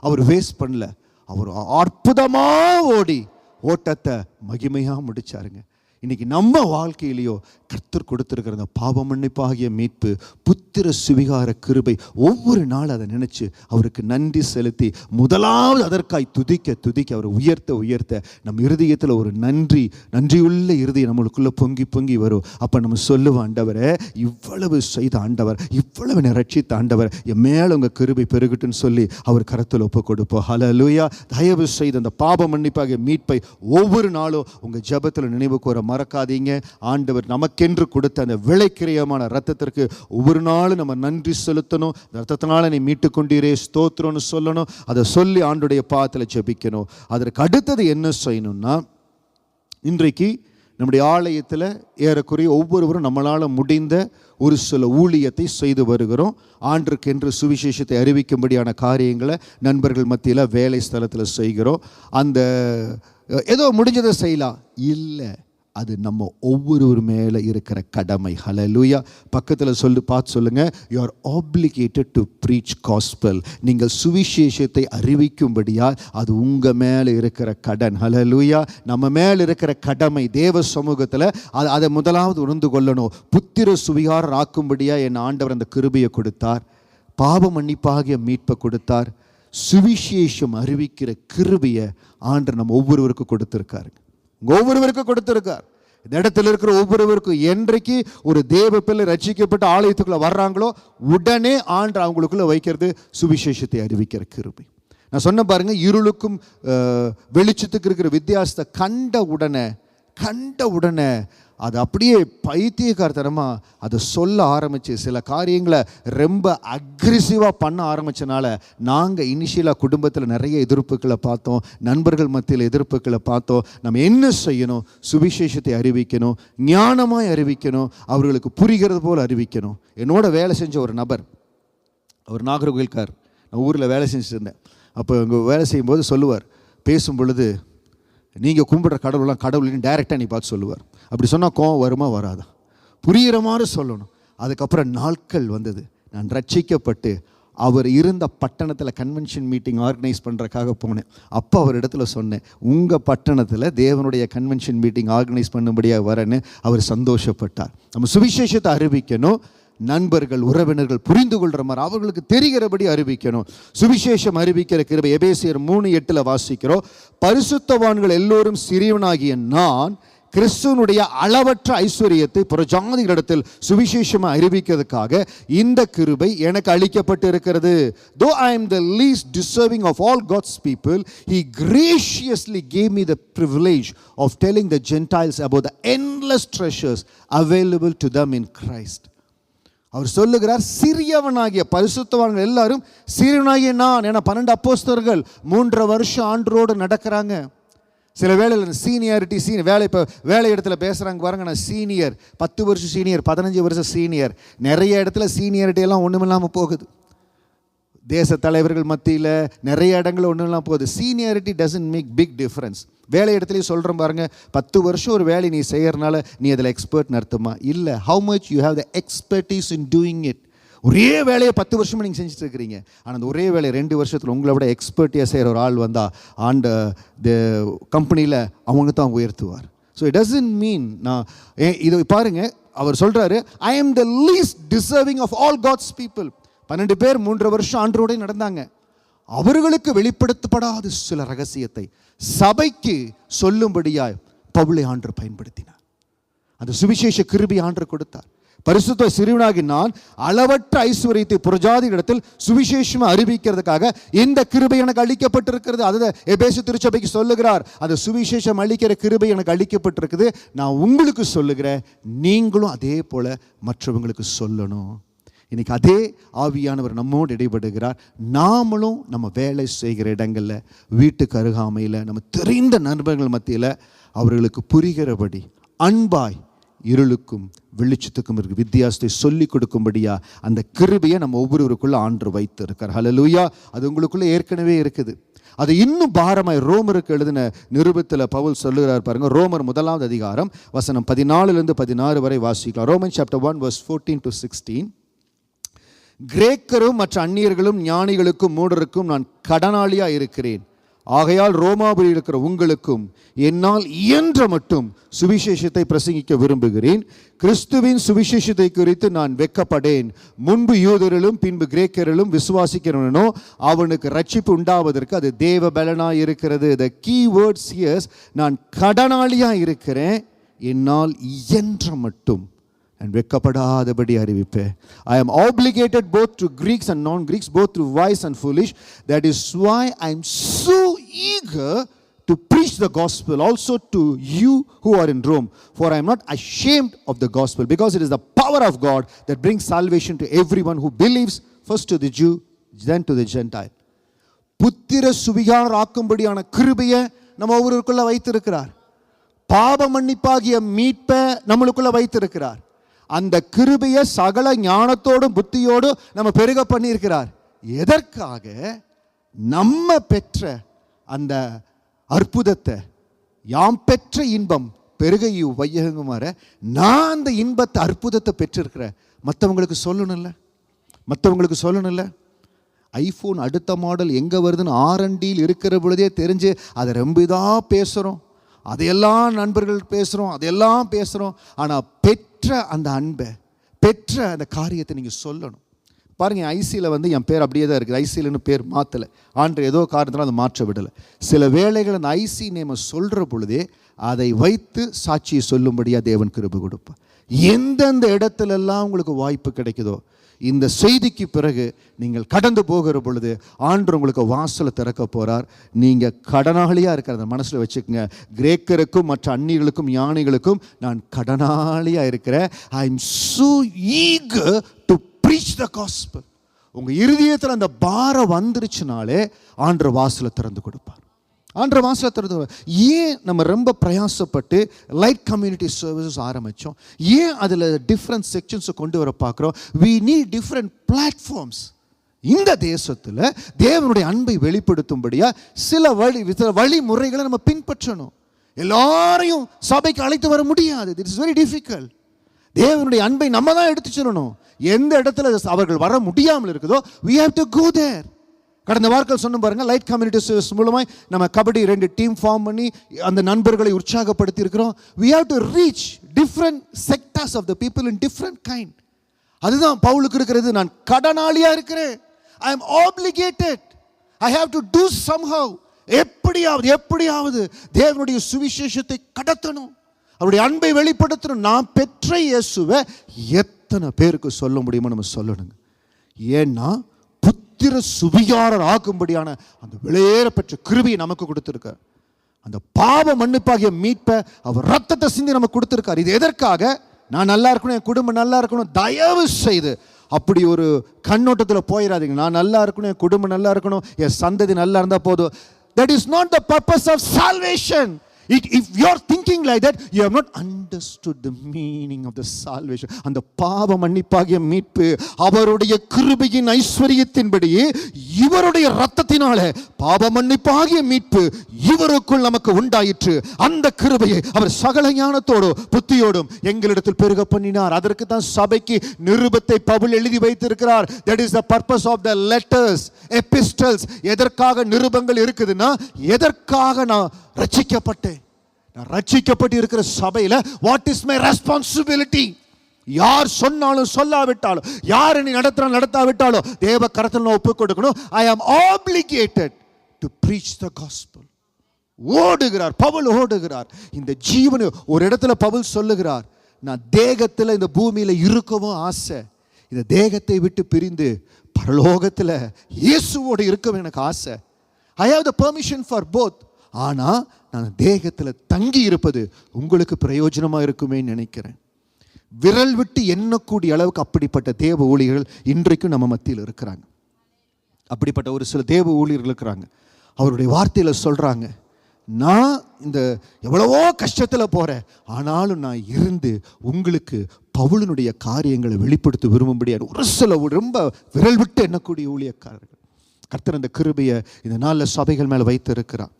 அவர் வேஸ்ட் பண்ணல. அவர் அற்புதமா ஓடி ஓட்டத்தை மகிமையா முடிச்சாருங்க. இன்னைக்கு நம்ம வாழ்க்கையிலேயோ கர்த்தர் கொடுத்திருக்கிற அந்த பாவ மன்னிப்பாகிய மீட்பு, புத்திர சுவிகார கிருபை, ஒவ்வொரு நாள் அதை நினைச்சு அவருக்கு நன்றி செலுத்தி முதலாவது அதற்காய் துதிக்க அவரை உயர்த்த நம் இருதயத்தில் ஒரு நன்றியுள்ள இருதயம் நம்மளுக்குள்ள பொங்கி வரும். அப்போ நம்ம சொல்லுவோம், ஆண்டவரே இவ்வளவு செய்த ஆண்டவர், இவ்வளவு ரட்சித்த ஆண்டவர், என் மேலே உங்கள் கிருபை பெருகட்டுன்னு சொல்லி அவர் கரத்தில் ஒப்பு கொடுப்போம். ஹல்லேலூயா. தயவு செய்து அந்த பாவ மன்னிப்பாகிய மீட்பை ஒவ்வொரு நாளும் உங்கள் ஜெபத்தில் நினைவு கூற மறக்காதீங்க. ஆண்டவர் நமக்கென்று கொடுத்த அந்த விலைக்கிரயமான ரத்தத்திற்கு ஒவ்வொரு நாளும் நம்ம நன்றி செலுத்தணும். ரத்தத்தினால நீ மீட்டு கொண்டீரே ஸ்தோத்திரம்னு சொல்லணும். அதை சொல்லி ஆண்டுடைய பாதத்தில் ஜெபிக்கணும். அதற்கு அடுத்தது என்ன செய்யணும்னா, இன்றைக்கு நம்முடைய ஆலயத்தில் ஏறக்குறைய ஒவ்வொருவரும் நம்மளால் முடிந்த ஒரு சில ஊழியத்தை செய்து வருகிறோம். ஆண்டுக்கென்று சுவிசேஷத்தை அறிவிக்கும்படியான காரியங்களை நண்பர்கள் மத்தியில் வேலை ஸ்தலத்தில் செய்கிறோம். அந்த ஏதோ முடிஞ்சதை செய்யலாம் இல்லை, அது நம்ம ஒவ்வொருவர் மேலே இருக்கிற கடமை. ஹல்லேலூயா. பக்கத்தில் பார்த்து சொல்லுங்க, you are obligated to preach gospel. நீங்கள் சுவிசேஷத்தை அறிவிக்கும்படியா அது உங்கள் மேலே இருக்கிற கடன். ஹல்லேலூயா. நம்ம மேலே இருக்கிற கடமை தேவ சமூகத்தில் அதை முதலாவது உணர்ந்து கொள்ளணும். புத்திர சுவிகாரர் ஆக்கும்படியா என் ஆண்டவர் அந்த கிருபையை கொடுத்தார், பாவ மன்னிப்பாகிய மீட்பை கொடுத்தார், சுவிசேஷம் அறிவிக்கிற கிருபையை ஆண்டவர் நம்ம ஒவ்வொருவருக்கும் கொடுத்துருக்காரு. ஒவ்வொருவருக்கும் கொடுத்திருக்கார். இந்த இடத்துல இருக்கிற ஒவ்வொருவருக்கும் என்றைக்கு ஒரு தேவ பிள்ளை ரட்சிக்கப்பட்ட ஆலயத்துக்குள்ள வர்றாங்களோ உடனே ஆண்டு அவங்களுக்குள்ள வைக்கிறது சுவிசேஷத்தை அறிவிக்கிற கிருபை. நான் சொன்ன பாருங்க, இருளுக்கும் வெளிச்சத்துக்கு இருக்கிற வித்தியாசத்தை கண்ட உடனே அது அப்படியே பைத்தியக்காரத்தனமாக அதை சொல்ல ஆரம்பித்து சில காரியங்களை ரொம்ப அக்ரெசிவாக பண்ண ஆரம்பித்தனால நாங்கள் இனிஷியலாக குடும்பத்தில் நிறைய எதிர்ப்புகளை பார்த்தோம், நண்பர்கள் மத்தியில் எதிர்ப்புகளை பார்த்தோம். நம்ம என்ன செய்யணும்? சுவிசேஷத்தை அறிவிக்கணும், ஞானமாய் அறிவிக்கணும், அவர்களுக்கு புரிகிறது போல் அறிவிக்கணும். என்னோட வேலை செஞ்ச ஒரு நபர், அவர் நாகர்கோயில்கார், நான் ஊரில் வேலை செஞ்சுட்டு இருந்தேன். அப்போ இங்கே வேலை செய்யும்போது சொல்லுவார், பேசும் பொழுது நீங்கள் கும்பிட்ற கடவுள்லாம் கடவுள்னு டைரெக்டாக நீ பார்த்து சொல்லுவார். அப்படி சொன்னால் கோவம் வருமா வராதா? புரிகிற மாதிரி சொல்லணும். அதுக்கப்புறம் நாட்கள் வந்தது, நான் ரட்சிக்கப்பட்டு அவர் இருந்த பட்டணத்தில் கன்வென்ஷன் மீட்டிங் ஆர்கனைஸ் பண்ணுறக்காக போனேன். அப்போ அவர் இடத்துல சொன்னேன், உங்கள் பட்டணத்தில் தேவனுடைய கன்வென்ஷன் மீட்டிங் ஆர்கனைஸ் பண்ணும்படியாக வரேன்னு அவர் சந்தோஷப்பட்டார். நம்ம சுவிசேஷத்தை அறிவிக்கணும், நண்பர்கள் உறவினர்கள் புரிந்து கொள்கிற மாதிரி அவர்களுக்கு தெரிகிறபடி அறிவிக்கணும். சுவிசேஷம் அறிவிக்கிற கிருபை எபேசியர் 3:8 வாசிக்கிறோம். பரிசுத்தவான்கள் எல்லோரும் சிறியவனாகிய நான் கிறிஸ்துவனுடைய அளவற்ற ஐஸ்வரியத்தை புறஜாதிகளிடத்தில் சுவிசேஷமாக அறிவிக்கிறதுக்காக இந்த கிருபை எனக்கு அளிக்கப்பட்டு இருக்கிறது. Though I am the least deserving of all God's people, He graciously gave me the privilege of telling the Gentiles about the endless treasures available to them in Christ. அவர் சொல்லுகிறார், சிறியவனாகிய பரிசுத்தவான்கள் எல்லாரும் சிறியவனாகிய நான். ஏன்னா 12 அப்போஸ்தலர்கள் 3.5 வருஷம் ஆண்டரோடு நடக்கிறாங்க. சில வேளையில் சீனியாரிட்டி இப்போ வேலை இடத்துல பேசுகிறாங்க பாருங்க, நான் சீனியர், 10 வருஷம் சீனியர், 15 வருஷம் சீனியர். நிறைய இடத்துல சீனியாரிட்டியெல்லாம் ஒன்றுமில்லாமல் போகுது. தேச தலைவர்கள் மத்தியில் நிறைய இடங்களில் ஒன்றும் இல்லாமல் போகுது. Seniority doesn't make big difference. வேலை இடத்துலையும் சொல்கிறேன் பாருங்கள், 10 வருஷம் ஒரு வேலை நீ செய்கிறனால நீ அதில் எக்ஸ்பர்ட்னு அர்த்தமா? இல்லை. How much you have the expertise in doing it. ஒரே வேலையை 10 வருஷமாக நீங்கள் செஞ்சுட்டு இருக்கிறீங்க. ஆனால் அந்த ஒரே வேலையை 2 வருஷத்தில் உங்களை விட எக்ஸ்பர்ட்டியாக செய்கிற ஒரு ஆள் வந்தால் ஆண்ட கம்பெனியில் அவங்க தான் உயர்த்துவார். ஸோ இட் டசன்ட் மீன் நான் இது பாருங்கள், அவர் சொல்கிறாரு, I am the least deserving of all God's people. 12 பேர் 3 வருஷம் ஆண்டரோடு நடந்தாங்க. அவர்களுக்கு வெளிப்படுத்தப்படாத சில ரகசியத்தை சபைக்கு சொல்லும்படியாய் பவுலை ஆண்டவர் பயன்படுத்தினார். அந்த சுவிசேஷ கிருபை ஆண்டவர் கொடுத்தார். பரிசுத்த சிறுவனாகி நான் அளவற்ற ஐஸ்வரியத்தை புறஜாதிகளிடத்தில் சுவிசேஷமாக அறிவிக்கிறதுக்காக இந்த கிருபை எனக்கு அளிக்கப்பட்டிருக்கிறது. அதை எபேசு திருச்சபைக்கு சொல்லுகிறார், அந்த சுவிசேஷம் அளிக்கிற கிருபை எனக்கு அளிக்கப்பட்டிருக்குது. நான் உங்களுக்கு சொல்லுகிறேன், நீங்களும் அதே போல் மற்றவங்களுக்கு சொல்லணும். இன்றைக்கி அதே ஆவியானவர் நம்மோடு இடைபடுகிறார். நாமளும் நம்ம வேலை செய்கிற இடங்களில், வீட்டுக்கு அருகாமையில், நம்ம தெரிந்த நண்பர்கள் மத்தியில் அவர்களுக்கு புரிகிறபடி அன்பாய் இருளுக்கும் வெளிச்சத்துக்கும் இருக்கு வித்தியாசத்தை சொல்லிக் கொடுக்கும்படியா அந்த கிருபையை நம்ம ஒவ்வொருவருக்குள்ள ஆண்டு வைத்து இருக்கார். ஹல்லேலூயா. அது உங்களுக்குள்ள ஏற்கனவே இருக்குது. அது இன்னும் பாரமாய் ரோமருக்கு எழுதின நிருபத்தில் பவுல் சொல்லுகிறார் பாருங்க. ரோமர் 1 அதிகாரம் வசனம் 14 to 16 வரை வாசிக்கலாம். Roman chapter 1 verse 14 to 16. கிரேக்கரும் மற்ற அந்நியர்களும் ஞானிகளுக்கும் மூடருக்கும் நான் கடனாளியா இருக்கிறேன். ஆகையால் ரோமாபுரியில் இருக்கிற உங்களுக்கும் என்னால் இயன்ற மட்டும் சுவிசேஷத்தை பிரசங்கிக்க விரும்புகிறேன். கிறிஸ்துவின் சுவிசேஷத்தை குறித்து நான் வெட்கப்படேன். முன்பு யூதரிலும் பின்பு கிரேக்கரிலும் விசுவாசிக்கிறவனோ அவனுக்கு ரட்சிப்பு உண்டாவதற்கு அது தேவ பலனாய் இருக்கிறது. The key words here, நான் கடனாளியா இருக்கிறேன், என்னால் இயன்ற மட்டும் and வெட்கப்படாதபடி அறிவிப்பேன். I am obligated both to Greeks and non-Greeks, both to wise and foolish. That is why I am so eager to preach the gospel also to you who are in Rome. For I am not ashamed of the gospel, because it is the power of God that brings salvation to everyone who believes, first to the Jew, then to the Gentile. புத்திர சுவிகாரர் ஆக்கும்படியான கிருபையை நம்ம ஒவ்வொருவருக்குள்ள வைத்திருக்கிறார். பாவ மன்னிப்பாகிய மீட்பை நம்மளுக்குள்ள வைத்திருக்கிறார். அந்த கிருபையை சகல ஞானத்தோடும் புத்தியோடும் நம்ம பெருக பண்ணியிருக்கிறார். எதற்காக? நம்ம பெற்ற அந்த அற்புதத்தை, யாம் பெற்ற இன்பம் பெருகையு வையகமாற, நான் அந்த இன்பத்தை அற்புதத்தை பெற்றிருக்கிற மற்றவங்களுக்கு சொல்லணும்ல. ஐஃபோன் அடுத்த மாடல் எங்கே வருதுன்னு R&Dயில் இருக்கிற பொழுதே தெரிஞ்சு அதை ரொம்ப இதாக பேசுகிறோம், அதையெல்லாம் நண்பர்கள் பேசுகிறோம், அதையெல்லாம் பேசுகிறோம். ஆனால் பெற்ற அந்த அன்பை, பெற்ற அந்த காரியத்தை நீங்கள் சொல்லணும். பாருங்கள், ஐசியில் என் பேர் அப்படியே தான் இருக்குது. ஐசியில்னு பேர் மாற்றலை. ஆண்டு ஏதோ காரணத்தினால அதை மாற்ற விடலை. சில வேளைகள் அந்த ஐசி நேமை சொல்கிற பொழுதே அதை வைத்து சாட்சியை சொல்லும்படியாக தேவன் கிருபை கொடுப்பார். எந்தெந்த இடத்துலெல்லாம் உங்களுக்கு வாய்ப்பு கிடைக்குதோ, இந்த செய்திக்கு பிறகு நீங்கள் கடந்து போகிற பொழுது ஆண்டவர் உங்களுக்கு வாசலை திறக்க போகிறார். நீங்கள் கடனாளியாக இருக்கிறத மனசில் வச்சுக்கோங்க. கிரேக்கருக்கும் மற்ற அந்நியர்களுக்கும் ஞானிகளுக்கும் நான் கடனாளியாக இருக்கிறேன். I am so eager to preach the gospel. உங்கள் இருதயத்தில் அந்த பாரம் வந்துருச்சுனாலே ஆண்டவர் வாசலை திறந்து கொடுப்பார். ஆண்டவர் வாசலை திறந்து. ஏன் நம்ம ரொம்ப பிரயாசப்பட்டு லைட் கம்யூனிட்டி சர்வீசஸ் ஆரம்பித்தோம்? ஏன் அதில் டிஃப்ரெண்ட் செக்ஷன்ஸை கொண்டு வர பார்க்குறோம்? we need different platforms. இந்த தேசத்தில் தேவனுடைய அன்பை வெளிப்படுத்தும்படியா சில வழிமுறைகளை நம்ம பின்பற்றணும். எல்லாரையும் சபைக்கு அழைத்து வர முடியாது. It is very difficult. தேவனுடைய அன்பை நம்ம தான் எடுத்து சொல்லணும். எந்த இடத்துல அவர்கள் வர முடியாமல் இருக்குதோ we have to go there. கடந்த வாரத்தில் சொன்ன பாருங்க, லைட் கம்யூனிட்டி சர்வீஸ் மூலமாய் நம்ம கபடி 2 டீம் ஃபார்ம் பண்ணி அந்த நண்பர்களை உற்சாகப்படுத்தி இருக்கிறோம். we have to reach different sectors of the people in different kind. அதுதான் பவுலுக்கு இருக்கிறது. நான் கடனாளியா இருக்கிறேன். I am obligated. I have to do somehow. எப்படியாவது தேவனுடைய சுவிசேஷத்தை கடத்தணும், அவருடைய அன்பை வெளிப்படுத்தணும். நான் பெற்ற இயேசுவை எத்தனை பேருக்கு சொல்ல முடியுமோ நம்ம சொல்லணுங்க. ஏன்னா புத்திர சுவிகாரர் ஆக்கும்படியான அந்த விலையேற பெற்ற கிருபையை நமக்கு கொடுத்திருக்கார். அந்த பாவ மன்னிப்பாகிய மீட்பை அவர் ரத்தத்தை சிந்தி நமக்கு கொடுத்திருக்கார். இது எதற்காக? நான் நல்லா இருக்கணும், என் குடும்பம் நல்லா இருக்கணும். தயவு செய்து அப்படி ஒரு கண்ணோட்டத்தில் போயிடாதீங்க. நான் நல்லா இருக்கணும், என் குடும்பம் நல்லா இருக்கணும், என் சந்ததி நல்லா இருந்தால் போதும். That is not the purpose of salvation. If you are thinking like that, you have not understood the meaning of the salvation. அந்த பாவ மன்னிப்பாகிய மீட்பு அவருடைய கிருபையின் ஐஸ்வரியத்தின்படி இவருடைய இரத்தத்தினாலே பாவ மன்னிப்பாகிய மீட்பு இவருக்குள் நமக்கு உண்டாயிற்று. அந்த கிருபையை அவர் சகல ஞானத்தோடும் புத்தியோடும் எங்களிடத்தில் பெருக பண்ணினார். அதற்கு தான் சபைக்கு நிருபத்தை பவுல் எழுதி வைத்திருக்கிறார். That is the purpose of the letters, epistles. எதற்காக நிருபங்கள் இருக்குதுன்னா, எதற்காக நான் ரட்சிக்கப்பட்டேன், நான் ரட்சிக்கப்பட்டு இருக்கிற சபையில் வாட் இஸ் மை ரெஸ்பான்சிபிலிட்டி? யார் சொன்னாலும் சொல்லாவிட்டாலும், யார் என்னை நடத்தாவிட்டாலும் தேவ கரத்தில் நான் ஒப்புக் கொடுக்கணும். I am obligated to preach the gospel. ஓடுகிறார் பவுல், ஓடுகிறார். இந்த ஜீவனை ஒரு இடத்துல பவுல் சொல்லுகிறார், நான் தேகத்தில் இந்த பூமியில் இருக்கவும் ஆசை, இந்த தேகத்தை விட்டு பிரிந்து பரலோகத்தில் இயேசுவோடு இருக்கவும் எனக்கு ஆசை. I have the permission for both. ஆனால் நான் தேகத்தில் தங்கி இருப்பது உங்களுக்கு பிரயோஜனமாக இருக்குமே நினைக்கிறேன். விரல் விட்டு எண்ணக்கூடிய அளவுக்கு அப்படிப்பட்ட தேவ ஊழியர்கள் இன்றைக்கும் நம்ம மத்தியில் இருக்கிறாங்க. அப்படிப்பட்ட ஒரு சில தேவ ஊழியர்கள் இருக்கிறாங்க. அவருடைய வார்த்தையில் சொல்கிறாங்க, நான் இந்த எவ்வளவோ கஷ்டத்தில் போகிறேன், ஆனாலும் நான் இருந்து உங்களுக்கு பவுலினுடைய காரியங்களை வெளிப்படுத்த விரும்பும்படியான ஒரு சில ரொம்ப விரல் விட்டு எண்ணக்கூடிய ஊழியக்காரர்கள் கர்த்தர் அந்த கிருபையை இந்த நாளில் சபைகள் மேலே வைத்து இருக்கிறார்.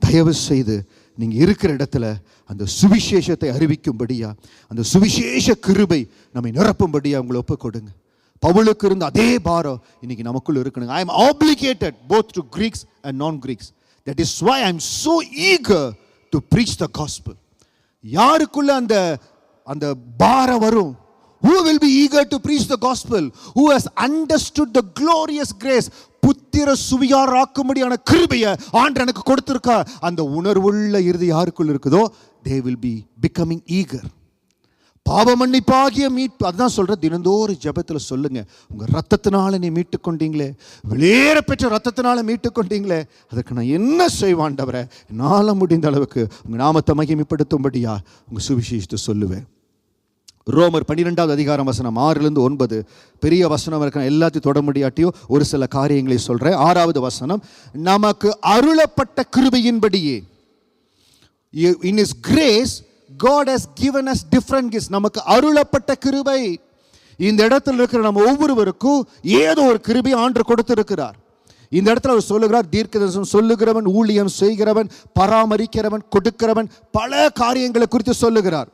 தயவு செய்து நீங்கள் இருக்கிற இடத்துல அந்த சுவிசேஷத்தை அறிவிக்கும்படியா, அந்த சுவிசேஷ கிருபை நம்மை நிரப்பும்படியா உங்களை ஒப்புக் கொடுங்க. பவுலுக்கு இருந்த அதே பாரம் இன்னைக்கு நமக்குள்ள இருக்கணுங்க. I am obligated both to Greeks and non-Greeks. That is why I am so eager to preach the gospel. யாருக்குள்ள அந்த பாரம் வரும்? Who will be eager to preach the gospel? Who has understood the glorious grace? புத்திர சுவிகாராக்கும்படியான கிருபையை ஆண்டவர் எனக்கு கொடுத்திருக்கா. அந்த உணர்வுள்ள இறுதி யாருக்குள் இருக்குதோ, they will be becoming eager. பாவ மன்னிப்பாகிய மீட்பு, அதுதான் சொல்ற, தினந்தோறும் ஜெபத்தில் சொல்லுங்க, உங்க ரத்தத்தினால நீ மீட்டு கொண்டீங்களே, வெளியேற பெற்ற ரத்தத்தினால மீட்டு கொண்டீங்களே, அதுக்கு நான் என்ன செய்வாண்டவரை, என்னால் முடிந்த அளவுக்கு உங்க நாமத்தை மகிமைப்படுத்தும்படியா உங்க சுவிசேஷத்தை சொல்லுவேன். ரோமர் 12வது அதிகாரம் வசனம் 6-9 பெரிய வசனம் இருக்க, எல்லாத்தையும் தொட முடியாட்டியும் ஒரு சில காரியங்களை சொல்றேன். 6வது வசனம், நமக்கு அருளப்பட்ட கிருபையின்படியே, in his grace God has given us different gifts. நமக்கு அருளப்பட்ட கிருபை. இந்த இடத்துல இருக்கிற நம்ம ஒவ்வொருவருக்கும் ஏதோ ஒரு கிருபை ஆண்டவர் கொடுத்திருக்கிறார். இந்த இடத்துல அவர் சொல்லுகிறார், தீர்க்கதரிசனம் சொல்லுகிறவன், ஊழியம் செய்கிறவன், பராமரிக்கிறவன், கொடுக்கிறவன், பல காரியங்களை குறித்து சொல்லுகிறார்.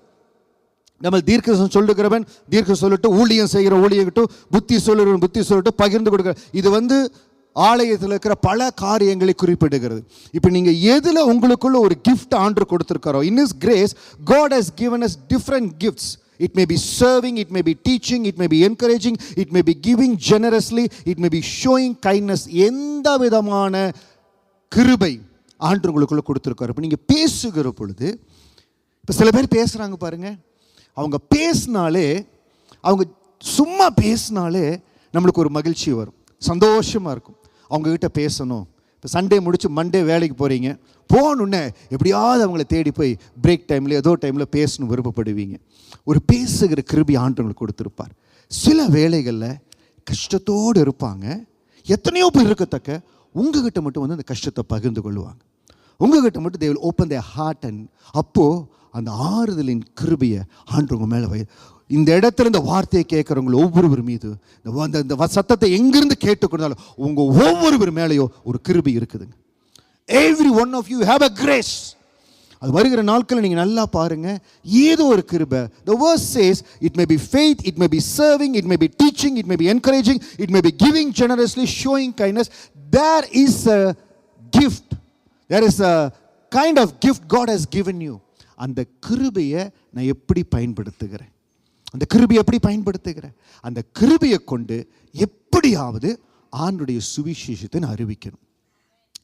நம்ம தீர்க்கதரிசனம் சொல்லுகிறவன் தீர்க்க சொல்லட்டும், ஊழியம் செய்கிற ஊழியட்டும், புத்தி சொல்லுகிறவன் புத்தி சொல்லட்டும், பகிர்ந்து கொடுக்கிற, இது ஆலயத்தில் இருக்கிற பல காரியங்களை குறிப்பிடுகிறது. இப்போ நீங்கள் எதில் உங்களுக்குள்ள ஒரு கிஃப்ட் ஆண்டவர் கொடுத்துருக்காரோ, in his grace God has given us different gifts. It may be serving, it may be teaching, it may be encouraging, it may be giving generously, it may be showing kindness. எந்த விதமான கிருபை ஆண்டவர் உங்களுக்குள்ள கொடுத்துருக்காரு. இப்போ நீங்கள் பேசுகிற பொழுது, இப்போ சில பேர் பேசுகிறாங்க பாருங்க, அவங்க பேசினாலே, அவங்க சும்மா பேசினாலே நம்மளுக்கு ஒரு மகிழ்ச்சி வரும், சந்தோஷமாக இருக்கும். அவங்கக்கிட்ட பேசணும். இப்போ சண்டே முடிச்சு மண்டே வேலைக்கு போகிறீங்க, போகணுன்னே எப்படியாவது அவங்கள தேடி போய் பிரேக் டைமில் ஏதோ டைமில் பேசணும் விருப்பப்படுவீங்க. ஒரு பேசுகிற கிருபை ஆண்டவங்களுக்கு கொடுத்துருப்பார். சில வேளைகளில் கஷ்டத்தோடு இருப்பாங்க, எத்தனையோ பேர் இருக்கத்தக்க, உங்ககிட்ட மட்டும் அந்த கஷ்டத்தை பகிர்ந்து கொள்வாங்க. உங்ககிட்ட மட்டும் they will open their heart, and அப்போது அந்த ஆறுதலின் கிருபையை ஆண்டவங்க மேலே இந்த இடத்துல இந்த வார்த்தையை கேட்குறவங்க ஒவ்வொருவர் மீது இந்த சத்தத்தை எங்கிருந்து கேட்டுக்கொண்டாலும் உங்கள் ஒவ்வொருவர் மேலேயும் ஒரு கிருபை இருக்குதுங்க. Every one of you have a grace. அது வருகிற நாட்களில் நீங்கள் நல்லா பாருங்கள், ஏதோ ஒரு கிருபை. The verse says it may be faith, it may be serving, it may be teaching, it may be encouraging, it may be giving generously, showing kindness. There is a gift. There is a kind of gift God has given you. அந்த கிருபையை நான் எப்படி பயன்படுத்துகிறேன், அந்த கிருபையை எப்படி பயன்படுத்துகிறேன், அந்த கிருபையை கொண்டு எப்படியாவது ஆண்டவருடைய சுவிசேஷத்தை நான் அறிவிக்கணும்.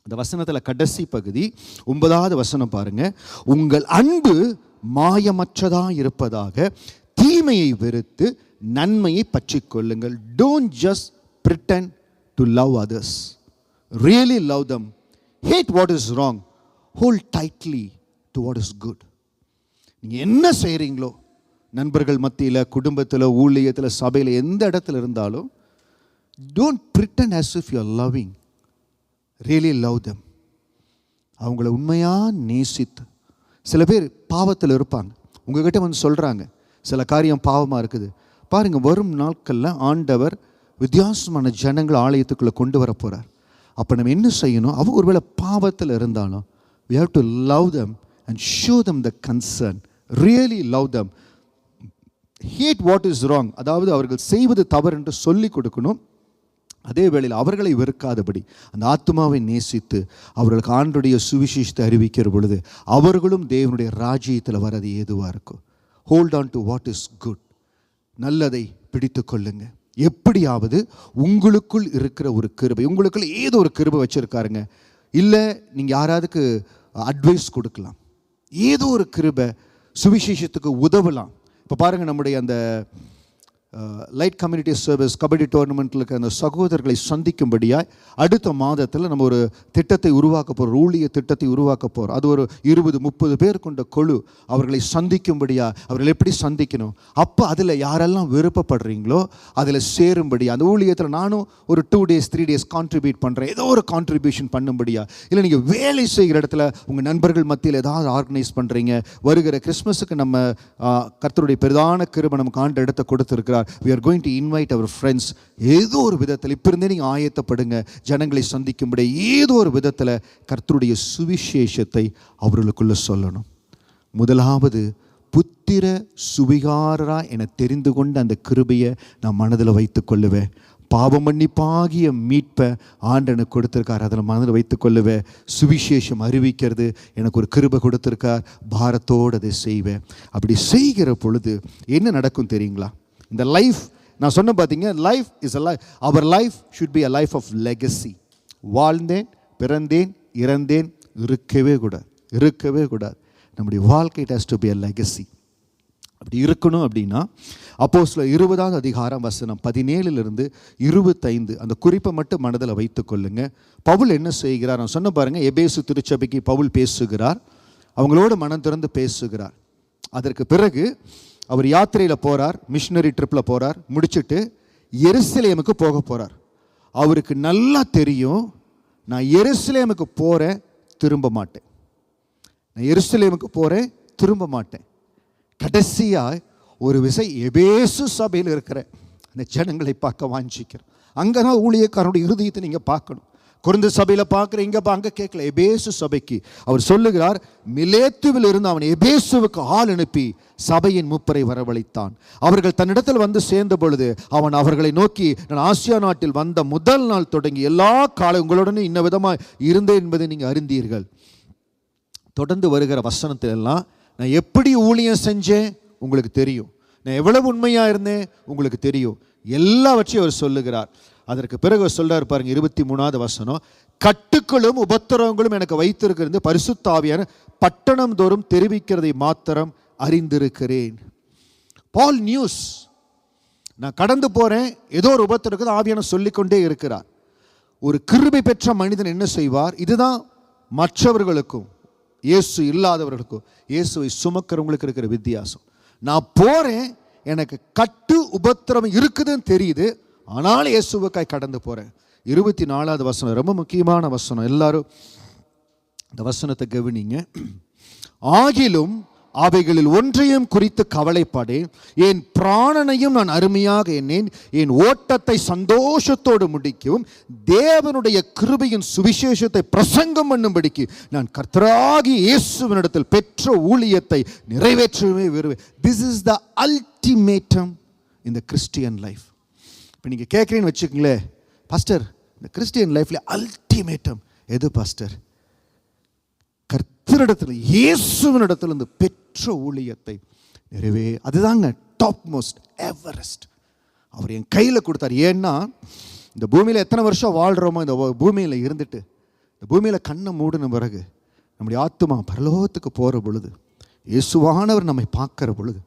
அந்த வசனத்தில் கடைசி பகுதி 9வது வசனம் பாருங்க. உங்கள் அன்பு மாயமற்றதாக இருப்பதாக தீமையை வெறுத்து நன்மையை பற்றிக் கொள்ளுங்கள். Don't just pretend to love others. Really love them. Hate what is wrong. Hold tightly to what is good. நீங்கள் என்ன செய்கிறீங்களோ, நண்பர்கள் மத்தியில், குடும்பத்தில், ஊழியத்தில், சபையில், எந்த இடத்துல இருந்தாலும், don't pretend as if you are loving. Really love them. அவங்கள உண்மையாக நேசித்து. சில பேர் பாவத்தில் இருப்பாங்க, உங்ககிட்ட வந்து சொல்கிறாங்க சில காரியம் பாவமாக இருக்குது. பாருங்கள், வரும் நாட்களில் ஆண்டவர் வித்தியாசமான ஜனங்கள் ஆலயத்துக்குள்ளே கொண்டு வர போகிறார். அப்போ நம்ம என்ன செய்யணும்? அவங்க ஒருவேளை பாவத்தில் இருந்தாலும் we have to love them and show them the concern. Really love them. Hate what is wrong. அதாவது அவர்கள் செய்வது தவறு என்று சொல்லி கொடுக்கணும். அதே வேளையில் அவர்களை வெறுக்காதபடி அந்த ஆத்மாவை நேசித்து அவர்களுக்கு ஆண்டவருடைய சுவிசேஷத்தை அறிவிக்கிற பொழுது அவர்களும் தேவனுடைய ராஜ்யத்தில் வரது ஏதுவாக இருக்கும். Hold on to what is good. நல்லதை பிடித்து கொள்ளுங்க. எப்படியாவது உங்களுக்குள் இருக்கிற ஒரு கிருபை, உங்களுக்குள்ள ஏதோ ஒரு கிருபை வச்சுருக்காருங்க. இல்லை நீங்கள் யாராவதுக்கு அட்வைஸ் கொடுக்கலாம், ஏதோ ஒரு கிருபை சுவிசேஷத்துக்கு உதவலாம். இப்போ பாருங்கள், நம்முடைய அந்த லைட் கம்யூனிட்டி சர்வீஸ் கபடி டோர்னமெண்ட்டில் இருக்கிற அந்த சகோதரர்களை சந்திக்கும்படியாக அடுத்த மாதத்தில் நம்ம ஒரு திட்டத்தை உருவாக்க போகிறோம், ஊழிய திட்டத்தை உருவாக்க போகிறோம். அது ஒரு 20-30 பேர் கொண்ட குழு. அவர்களை சந்திக்கும்படியாக, அவர்கள் எப்படி சந்திக்கணும், அப்போ அதில் யாரெல்லாம் விருப்பப்படுறீங்களோ அதில் சேரும்படியா, அந்த ஊழியத்தில் நானும் ஒரு 2 days 3 days கான்ட்ரிபியூட் பண்ணுறேன், ஏதோ ஒரு கான்ட்ரிபியூஷன் பண்ணும்படியா. இல்லை நீங்கள் வேலை செய்கிற இடத்துல உங்கள் நண்பர்கள் மத்தியில் ஏதாவது ஆர்கனைஸ் பண்ணுறீங்க. வருகிற கிறிஸ்மஸுக்கு நம்ம கர்த்தருடைய பெரிதான கிருபை நமக்கு ஆண்டு இடத்தை கொடுத்துருக்கிறார். We are going to invite our friends. ஏதோ ஒரு விதத்தில் இப்போ இருந்தே நீங்கள் ஆயத்தப்படுங்க, ஜனங்களை சந்திக்கும்படி ஏதோ ஒரு விதத்தில் கர்த்தருடைய சுவிசேஷத்தை அவர்களுக்குள்ள சொல்லணும். முதலாவது, புத்திர சுவிகாரரா என தெரிந்து கொண்ட அந்த கிருபையை நான் மனதில் வைத்து கொள்ளுவேன். பாவ மன்னிப்பாகிய மீட்பை ஆண்டனுக்கு கொடுத்துருக்கார், அதில் மனதில் வைத்து கொள்ளுவேன். சுவிசேஷம் அறிவிக்கிறது எனக்கு ஒரு கிருபை கொடுத்துருக்கார், பாரத்தோடு அதை செய்வேன். அப்படி செய்கிற பொழுது என்ன நடக்கும் தெரியுங்களா? இந்த லைஃப் நான் சொன்ன பார்த்தீங்க, லைஃப் இஸ் அ லைஃப். அவர் life should be a life of legacy. வாழ்ந்தேன், பிறந்தேன், இறந்தேன் இருக்கவே கூடாது. நம்முடைய வாழ்க்கை it has to be a legacy. அப்படி இருக்கணும் அப்படின்னா அப்போஸ்தலர் 20வது அதிகாரம் வசனம் 17 - 25 அந்த குறிப்பை மட்டும் மனதில் வைத்து கொள்ளுங்க. பவுல் என்ன செய்கிறார் நான் சொன்ன பாருங்க. எபேசு திருச்சபைக்கு பவுல் பேசுகிறார், அவங்களோட மனம் திறந்து பேசுகிறார். அதற்கு பிறகு அவர் யாத்திரையில் போகிறார், மிஷினரி ட்ரிப்பில் போகிறார். முடிச்சுட்டு எருசலேமுக்கு போக போகிறார். அவருக்கு நல்லா தெரியும், நான் எருசலேமுக்கு போகிறேன், திரும்ப மாட்டேன். கடைசியாக ஒரு விசை எபேசு சபையில் இருக்கிற அந்த ஜனங்களை பார்க்க வாஞ்சிக்கிறேன். அங்கே தான் ஊழியக்காரனுடைய இருதயத்தை நீங்கள் பார்க்கணும். கொரிந்து சபையில் பார்க்குற இங்கே அங்கே கேட்கல, எபேசு சபைக்கு அவர் சொல்லுகிறார், மிலேத்துவில் இருந்து அவன் எபேசுவுக்கு ஆள் அனுப்பி சபையின் மூப்பரை வரவழைத்தான். அவர்கள் தன்னிடத்தில் வந்து சேர்ந்த பொழுது அவன் அவர்களை நோக்கி, நான் ஆசியா நாட்டில் வந்த முதல் நாள் தொடங்கி எல்லா காலம் உங்களுடனே இன்ன விதமாக இருந்தேன் என்பதை நீங்கள் அறிந்தீர்கள். தொடர்ந்து வருகிற வசனத்தில் எல்லாம் நான் எப்படி ஊழியம் செஞ்சேன் உங்களுக்கு தெரியும், நான் எவ்வளவு உண்மையாக இருந்தேன் உங்களுக்கு தெரியும், எல்லாவற்றையும் அவர் சொல்லுகிறார். அதற்கு பிறகு சொல்றாரு பாருங்க, 23வது வசனம், கட்டுக்களும் உபத்திரவங்களும் எனக்கு வைத்திருக்கிறது பரிசுத்த ஆவியான பட்டணம் தோறும் தெரிவிக்கிறதை மாத்திரம் அறிந்திருக்கிறேன். பால் நியூஸ், நான் கடந்து போறேன், ஏதோ ஒரு உபத்திரம் ஆவியான சொல்லிக்கொண்டே இருக்கிறார். ஒரு கிருபை பெற்ற மனிதன் என்ன செய்வார்? இதுதான் மற்றவர்களுக்கும் இயேசு இல்லாதவர்களுக்கும் இயேசுவை சுமக்கிறவங்களுக்கு இருக்கிற வித்தியாசம். நான் போறேன், எனக்கு கட்டு உபத்திரம் இருக்குதுன்னு தெரியுது, ஆனால் இயேசுவுக்காய் கடந்து போகிறேன். 24வது வசனம் ரொம்ப முக்கியமான வசனம், எல்லாரும் இந்த வசனத்தை கவனிங்க. ஆகிலும் அவைகளில் ஒன்றையும் குறித்து கவலைப்படேன். என் பிராணனையும் நான் அருமையாக எண்ணேன். என் ஓட்டத்தை சந்தோஷத்தோடு முடிக்கவும் தேவனுடைய கிருபையின் சுவிசேஷத்தை பிரசங்கம் பண்ணும்படிக்கு நான் கர்த்தராகிய இயேசுவினிடத்தில் பெற்ற ஊழியத்தை நிறைவேற்றவே விரும்புவேன். This is the ultimatum in the Christian life. இப்போ நீங்கள் கேட்குறீன்னு வச்சுக்கோங்களேன், பாஸ்டர் இந்த கிறிஸ்டியன் லைஃப்ல அல்டிமேட்டம் எது பாஸ்டர்? கர்த்தரிடத்தில் இயேசுவினிடத்தில் இந்த பெற்ற ஊழியத்தை அதுதாங்க டாப் மோஸ்ட் எவரெஸ்ட். அவர் என் கையில் கொடுத்தார். ஏன்னா இந்த பூமியில் எத்தனை வருஷம் வாழ்கிறோமோ, இந்த பூமியில் இருந்துட்டு இந்த பூமியில் கண்ணை மூடின பிறகு நம்முடைய ஆத்துமா பரலோகத்துக்கு போகிற பொழுது, இயேசுவானவர் நம்மை பார்க்குற பொழுது,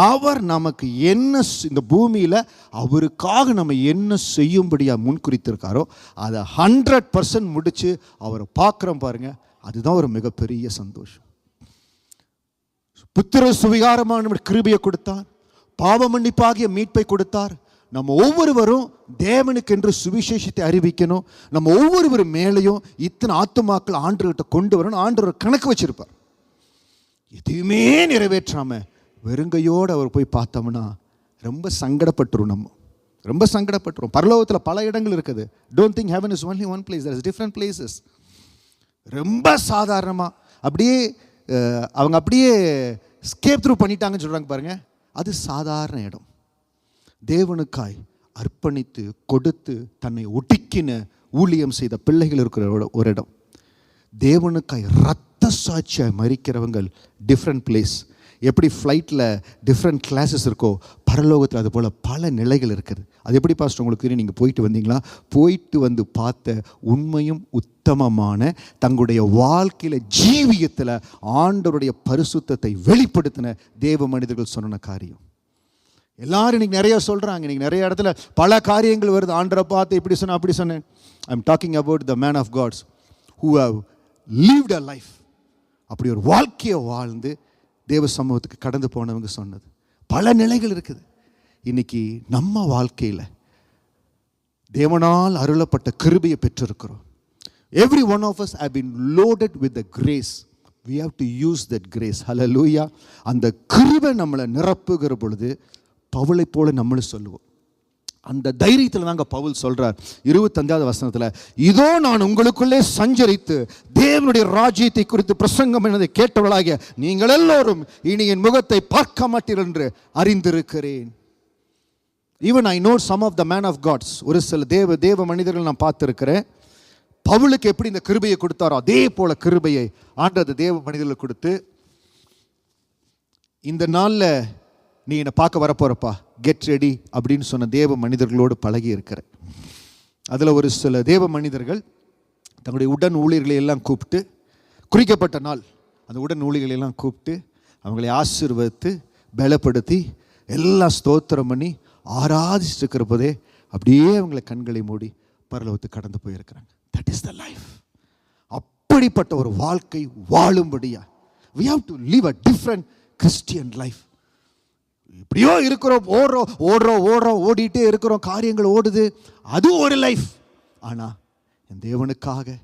அவர் நமக்கு என்ன இந்த பூமியில் அவருக்காக நம்ம என்ன செய்யும்படியாக முன்குறித்திருக்காரோ அதை 100% முடித்து அவரை பார்க்குறோம் பாருங்க. அதுதான் ஒரு மிகப்பெரிய சந்தோஷம். புத்திர சுவிகாரமான கிருபையை கொடுத்தார், பாவ மன்னிப்பாகிய மீட்பை கொடுத்தார். நம்ம ஒவ்வொருவரும் தேவனுக்கென்று சுவிசேஷத்தை அறிவிக்கணும். நம்ம ஒவ்வொருவர் மேலேயும் இத்தனை ஆத்துமாக்கள் ஆண்டவர்கிட்ட கொண்டு வரணும். ஆண்டவர் கணக்கு வச்சிருப்பார். எதுவுமே நிறைவேற்றாம வெறுங்கையோடு அவர் போய் பார்த்தோம்னா ரொம்ப சங்கடப்பட்டுரும். நம்ம ரொம்ப சங்கடப்பட்டுரும். பரலோகத்தில் பல இடங்கள் இருக்குது. Don't think heaven is only one place, there is different places. ரொம்ப சாதாரணமாக அப்படியே அவங்க அப்படியே ஸ்கேப் த்ரூ பண்ணிட்டாங்கன்னு சொல்கிறாங்க பாருங்க. அது சாதாரண இடம். தேவனுக்காய் அர்ப்பணித்து கொடுத்து தன்னை ஒடுக்கின ஊழியம் செய்த பிள்ளைகள் இருக்கிற ஒரு இடம். தேவனுக்காய் இரத்த சாட்சியாய் மரிக்கிறவங்க டிஃப்ரெண்ட் பிளேஸ். எப்படி ஃப்ளைட்டில் டிஃப்ரெண்ட் கிளாஸஸ் இருக்கோ, பரலோகத்தில் அது போல் பல நிலைகள் இருக்குது. அது எப்படி பாஸ்டர் உங்களுக்கு நீங்கள் போயிட்டு வந்தீங்களா? போயிட்டு வந்து பார்த்த உண்மையும் உத்தமமான தங்களுடைய வாழ்க்கையில் ஜீவியத்தில் ஆண்டவருடைய பரிசுத்தத்தை வெளிப்படுத்தின தேவ மனிதர்கள் சொன்ன காரியம். எல்லாரும் இன்னைக்கு நிறைய சொல்கிறாங்க. இன்னைக்கு நிறைய இடத்துல பல காரியங்கள் வருது. ஆண்டரை பார்த்து இப்படி சொன்னேன் அப்படி சொன்னேன். I am talking about the man of gods who have lived a life. அப்படி ஒரு வாழ்க்கையை வாழ்ந்து தேவ சமூகத்துக்கு கடந்து போனவங்க சொன்னது. பல நிலைகள் இருக்குது. இன்னைக்கு நம்ம வாழ்க்கையில் தேவனால் அருளப்பட்ட கிருபையை பெற்றிருக்கிறோம். Every one of us have been loaded with the grace. We have to use that grace. Hallelujah. அந்த கிருபை நம்மளை நிரப்புகிற பொழுது பவுலை போல நம்மளும் சொல்லுவோம். அந்த தைரியத்தில் தாங்க பவுல் சொல்றார் 25வது வசனத்தில், இதோ நான் உங்களுக்குள்ளே சஞ்சரித்து தேவனுடைய ராஜ்யத்தை குறித்து பிரசங்கம் என்னதை கேட்டவர்களாகிய நீங்கள் எல்லோரும் இனி என் முகத்தை பார்க்க மாட்டீர்கள் என்று அறிந்திருக்கிறேன். Even I know some of the man of gods. ஒரு சில தேவ மனிதர்கள் நான் பார்த்துருக்கிறேன். பவுலுக்கு எப்படி இந்த கிருபையை கொடுத்தாரோ அதே போல கிருபையை ஆண்டது தேவ மனிதர்களுக்கு கொடுத்து, இந்த நாளில் நீ என்னை பார்க்க வரப்போறப்பா, கெட் ரெடி அப்படின்னு சொன்ன தேவ மனிதர்களோடு பழகி இருக்கிற. அதில் ஒரு சில தேவ மனிதர்கள் தங்களுடைய உடன் ஊழியர்களை எல்லாம் கூப்பிட்டு, குறிக்கப்பட்ட நாள் அந்த உடன் ஊழியர்களை எல்லாம் கூப்பிட்டு அவங்களை ஆசீர்வதித்து பலப்படுத்தி எல்லாம் ஸ்தோத்திரம் பண்ணி ஆராதிச்சுட்டு இருக்கிற போதே அப்படியே அவங்களை கண்களை மூடி பரலோகத்துக்கு கடந்து போயிருக்கிறாங்க. That is the life. அப்படிப்பட்ட ஒரு வாழ்க்கை வாழும்படியா we have to live a different Christian life. இப்படியோ இருக்கிறோம், ஓடிட்டே இருக்கிறோம், காரியங்கள் ஓடுது, அது ஒரு லைஃப். ஆனால் என் தேவனுக்காக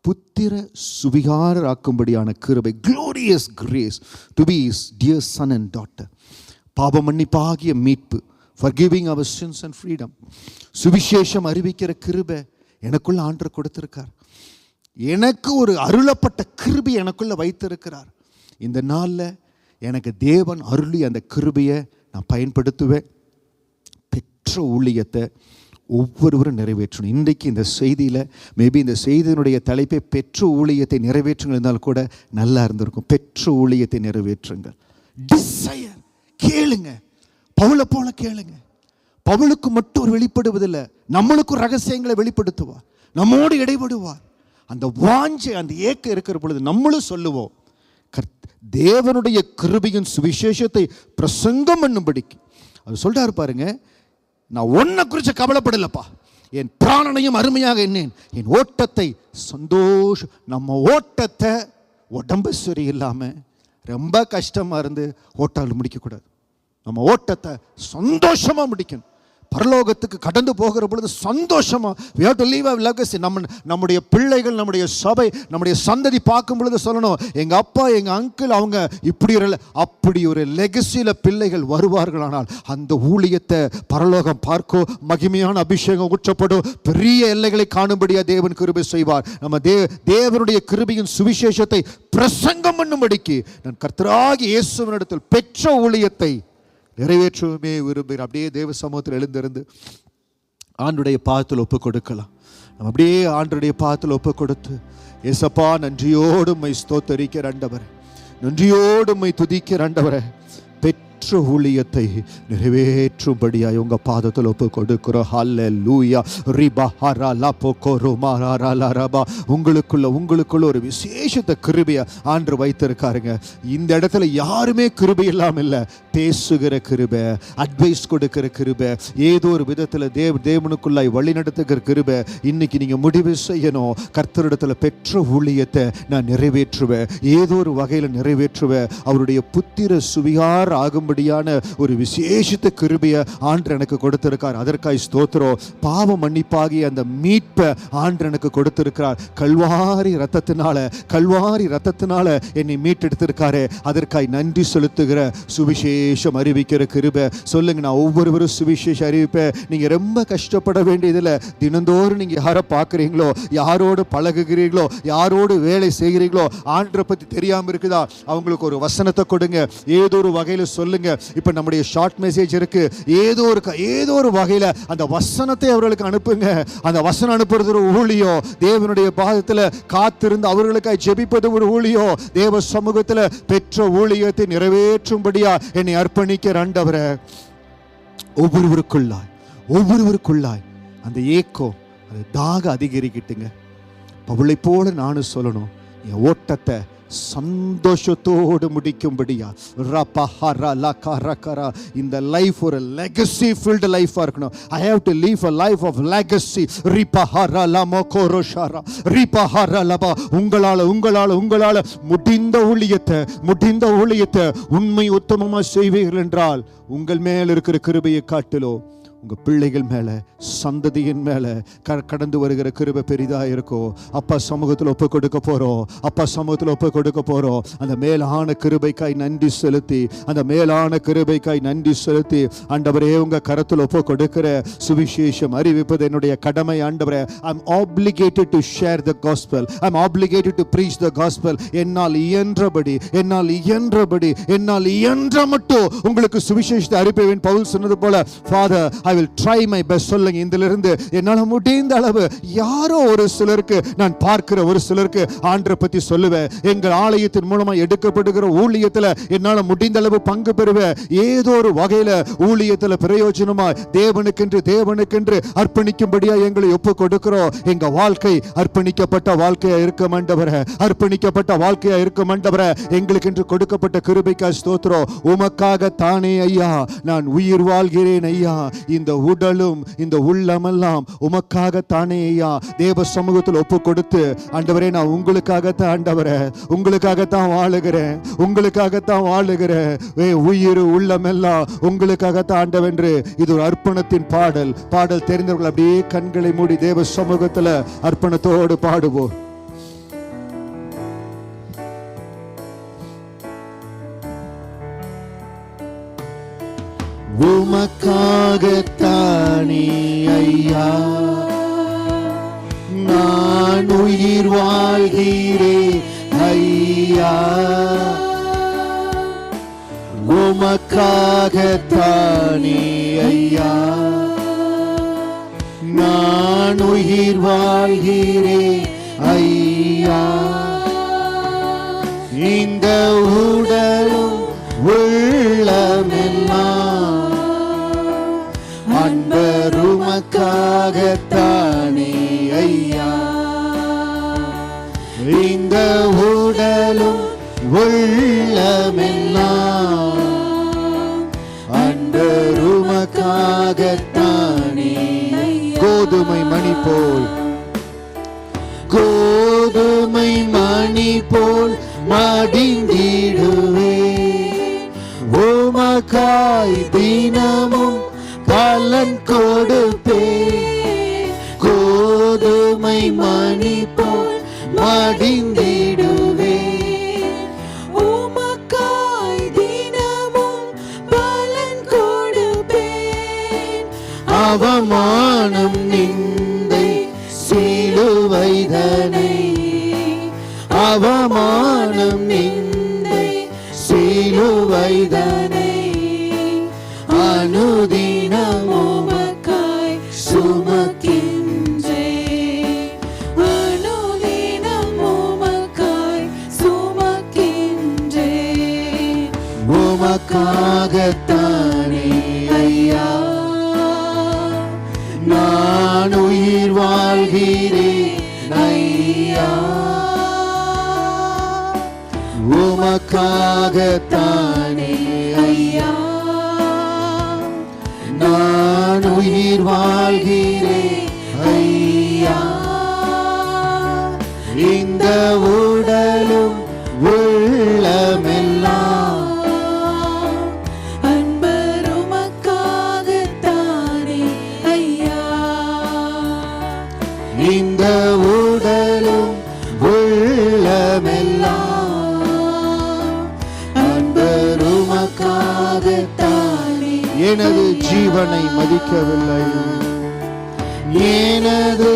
புத்திர சுவிகாரராக்கும்படியான கிருபை, glorious grace to be his dear son and daughter. பாவ மன்னிப்பாகிய மீட்பு, forgiving our sins and freedom. சுவிசேஷம் அறிவிக்கிற கிருபை எனக்குள்ள ஆண்டவர் கொடுத்திருக்கார். எனக்கு ஒரு அருளப்பட்ட கிருபை எனக்குள்ள வைத்திருக்கிறார். இந்த நாளில் எனக்கு தேவன் அருளி அந்த கிருபையை நான் பயன்படுத்துவேன். பெற்ற ஊழியத்தை ஒவ்வொருவரும் நிறைவேற்றணும். இன்றைக்கு இந்த செய்தியில் மேபி இந்த செய்தியினுடைய தலைப்பை பெற்ற ஊழியத்தை நிறைவேற்றுங்கள் இருந்தால் கூட நல்லா இருந்திருக்கும். பெற்ற ஊழியத்தை நிறைவேற்றுங்கள். டிசையர், கேளுங்க, பவுலை போல கேளுங்க. பவுலுக்கு மட்டும் ஒரு வெளிப்படுவதில்லை, நம்மளுக்கும் ரகசியங்களை வெளிப்படுத்துவார், நம்மோடு இடைபடுவார். அந்த வாஞ்சை அந்த ஏக்கம் இருக்கிற பொழுது நம்மளும் சொல்லுவோம், தேவனுடைய கிருபையின் சுவிசேஷத்தை பிரசங்கம் பண்ணும்படிக்கு. அது சொல்றாரு பாருங்க, நான் ஒன்றை குறித்து கவலைப்படலப்பா, என் பிராணனையும் அருமையாக எண்ணேன், என் ஓட்டத்தை சந்தோஷம். நம்ம ஓட்டத்தை உடம்பு சரியில்லாமல் ரொம்ப கஷ்டமாக இருந்து ஓட்டால் முடிக்கக்கூடாது. நம்ம ஓட்டத்தை சந்தோஷமாக முடிக்கணும். பரலோகத்துக்கு கடந்து போகிற பொழுது சந்தோஷமா we have to leave a legacy. நம்முடைய பிள்ளைகள், நம்முடைய சபை, நம்முடைய சந்ததி பார்க்கும் பொழுது சொல்லணும், எங்க அப்பா எங்க அங்கிள் அவங்க இப்படி அப்படி ஒரு லெகசியில பிள்ளைகள் வருவார்களானால் அந்த ஊழியத்தை பரலோகம் பார்க்கோ, மகிமையான அபிஷேகம் ஊற்றப்படும், பெரிய எல்லைகளை காணும்படியா தேவன் கிருபை செய்வார். நம்ம தேவனுடைய கிருபையின் சுவிசேஷத்தை பிரசங்கம் பண்ணும்படிக்கு நான் கர்த்தராகிய இயேசுவினிடத்தில் பெற்ற ஊழியத்தை நிறைவேற்றவுமே விரும்புகிறேன். அப்படியே தேவ சமூகத்தில் எழுந்திருந்து ஆண்டுடைய பாதத்தில் ஒப்பு கொடுக்கலாம். நம்ம அப்படியே ஆண்டுடைய பாதத்தில் ஒப்பு கொடுத்து, ஏசப்பா நன்றியோடு உம்மை ஸ்தோத்தரிக்கிற ஆண்டவரே, நன்றியோடு உம்மை துதிக்கிற ஆண்டவரே, பெற்ற ஊழியத்தை நிறைவேற்றும்படியாய் உங்க பாதத்தில் ஒப்பு கொடுக்கிறோம். ஹல்லேலூயா. ரிபா ஹரா லபோ கோரோமா ரா ரபா. உங்களுக்குள்ள ஒரு விசேஷத்தை கிருபையை ஆண்டு வைத்திருக்காருங்க. இந்த இடத்துல யாருமே கிருபை இல்லாமல் இல்லை. பேசுகிற கிருபை, அட்வைஸ் கொடுக்கிற கிருபை, ஏதோ ஒரு விதத்தில் தேவனுக்குள்ளாய் வழி நடத்துகிற கிருபை. இன்னைக்கு நீங்க முடிவு செய்யணும், கர்த்தரிடத்துல பெற்ற ஊழியத்தை நான் நிறைவேற்றுவேன், ஏதோ ஒரு வகையில் நிறைவேற்றுவேன். அவருடைய புத்திர சுவிகார் ஆகும்படியான ஒரு விசேஷித்த கிருபையை ஆண்டு எனக்கு கொடுத்திருக்கார். அதற்காய் ஸ்தோத்திரம். பாவ மன்னிப்பாகிய அந்த மீட்பை ஆண்டு எனக்கு கொடுத்திருக்கிறார். கல்வாரி ரத்தத்தினால என்னை மீட்டெடுத்திருக்காரு. அதற்காய் நன்றி செலுத்துகிற சுவிசேஷம் அறிவிக்கிற கிருபை. சொல்லுங்க, நான் ஒவ்வொருவரும் சுவிசேஷம் அறிவிப்பேன். நீங்க ரொம்ப கஷ்டப்பட வேண்டியதில்லை. தினந்தோறும் நீங்க யாரை பார்க்குறீங்களோ, யாரோடு பழகுகிறீங்களோ, யாரோடு வேலை செய்கிறீங்களோ, ஆண்டரை பற்றி தெரியாமல் இருக்குதா, அவங்களுக்கு ஒரு வசனத்தை கொடுங்க, ஏதோ ஒரு வகையில் சொல்லுங்க. இப்ப நம்முடைய ஷார்ட் மெசேஜ் இருக்கு, ஏதோ ஒரு வகையில் அந்த வசனத்தை அவர்களுக்கு அனுப்புங்க. அந்த வசனம் அனுப்புறது ஒரு ஊழியம். தேவனுடைய பாதத்தில் காத்திருந்து அவர்களுக்காக ஜெபிப்பது ஒரு ஊழியம். தேவ சமூகத்தில் பெற்ற ஊழியத்தை நிறைவேற்றும்படியா என்னை அர்ப்பணிக்கிற ஆண்டவரே, ஒவ்வொருவருக்குள்ளாய் அந்த ஏக்கம், அந்த தாக அதிகரிக்கிட்டுங்க. பவுலை போல நானும் சொல்லணும், என் ஓட்டத்தை சந்தோஷத்தோடு முடிக்கும்படியா இந்த லைஃப் ஒரு லெகசி ஃபில்ட் லைஃபா இருக்கணும். I have to leave a life of legacy. உங்களால முடிந்த ஊழியத்தை உண்மை உத்தமமா செய்வீர்கள் என்றால் உங்கள் மேல் இருக்கிற கிருபையை காட்டிலோ உங்க பிள்ளைகள் மேல, சந்ததியின் மேல கடந்து வருகிற கிருபை பெரிதா இருக்கும். அப்பா சமூகத்தில் ஒப்பு கொடுக்க போறோம். அந்த மேலான கிருபைக்காய் நன்றி செலுத்தி ஆண்டவரே உங்க கரத்தில் ஒப்பு கொடுக்கிற சுவிசேஷம் அறிவிப்பது என்னுடைய கடமை. ஆண்டவரே, I am obligated to share the gospel. I am obligated to preach the gospel. என்னால் இயன்ற மட்டும் உங்களுக்கு சுவிசேஷத்தை அறிவிப்பேன். பவுல் சொன்னது போல, Father, I will try my best. சொல்லுங்க, இதிலிருந்து என்னால் முடிந்த அளவு யாரோ ஒரு சிலருக்கு, நான் பார்க்கிற ஒரு சிலருக்கு ஆண்டரை பத்தி சொல்லுவேன். எங்கள் ஆலயத்தின் மூலமா எடுக்கப்படுகிற ஊழியத்தில் என்னால் முடிந்த அளவு பங்கு பெறுவேன். ஏதோ ஒரு வகையில் ஊழியத்தில் பிரயோஜனமா தேவனுக்கென்று அர்ப்பணிக்கும்படியா எங்களை ஒப்பு கொடுக்கிறோம். எங்க வாழ்க்கை அர்ப்பணிக்கப்பட்ட வாழ்க்கையா இருக்க மாண்டவரே, எங்களுக்கு கொடுக்கப்பட்ட கிருபைக்காய் ஸ்தோத்திரம். உமக்காக தானே ஐயா நான் உயிர் வாழ்கிறேன் ஐயா. இந்த உடலும் இந்த உள்ளமெல்லாம் உமக்காகத்தானே ஐயா. தேவ சமூகத்தில் ஒப்பு கொடுத்து, ஆண்டவரே நான் உங்களுக்காகத்தான் ஆண்டவரே, உங்களுக்காகத்தான் வாழுகிறேன். உயிர் உள்ளமெல்லாம் உங்களுக்காகத்தான் ஆண்டவென்று. இது ஒரு அர்ப்பணத்தின் பாடல் தெரிந்தவர்கள் அப்படியே கண்களை மூடி தேவ சமூகத்தில் அர்ப்பணத்தோடு பாடுவோம். உமக்காகத்தானே ஐயா நான் உயிர் வாழ்கிறேன் ஐயா. உமக்காகத்தானே ஐயா நான் உயிர் வாழ்கிறேன் ஐயா. இந்த உடலும் உள்ளமெல்லாம் அன்பர் உமக்காகத்தானே ஐயா. இந்த உடலும் உள்ளமெல்லாம் அன்பர் உமக்காகத்தானே. கோதுமை மணி போல் மடிந்திடுவே உமக்காய் தினமும் பலன் கொடுப்பேன். கோதுமை மணி போல் மடிந்திடுவேன். உமக்காய் தினமும் பலன் கொடுப்பேன். அவமானம் நிந்தை சிலுவைதனை, அவமானம் நிந்தை சிலுவைதனை அனுதினம் உமக்காய் சுமக்கின்றேன். அனுதினம் உமக்காய் சுமக்கின்றேன். உமக்காகத்தானே ஐயா நான் உயிர் வாழ்கிறேன் ஐயா. உமக்காகத்தானே ஐயா நான் உயிர் வாழ்கிறேன் ஐயா. இந்த உடலும் உள்ளமெல்லாம் அன்பர் உமக்காகத்தானே ஐயா. இந்த உடலும் உள்ளமெல்லாம் அன்பர் உமக்காகத்தானே. எனது ஜீவனை மதிக்கவில்லை, எனது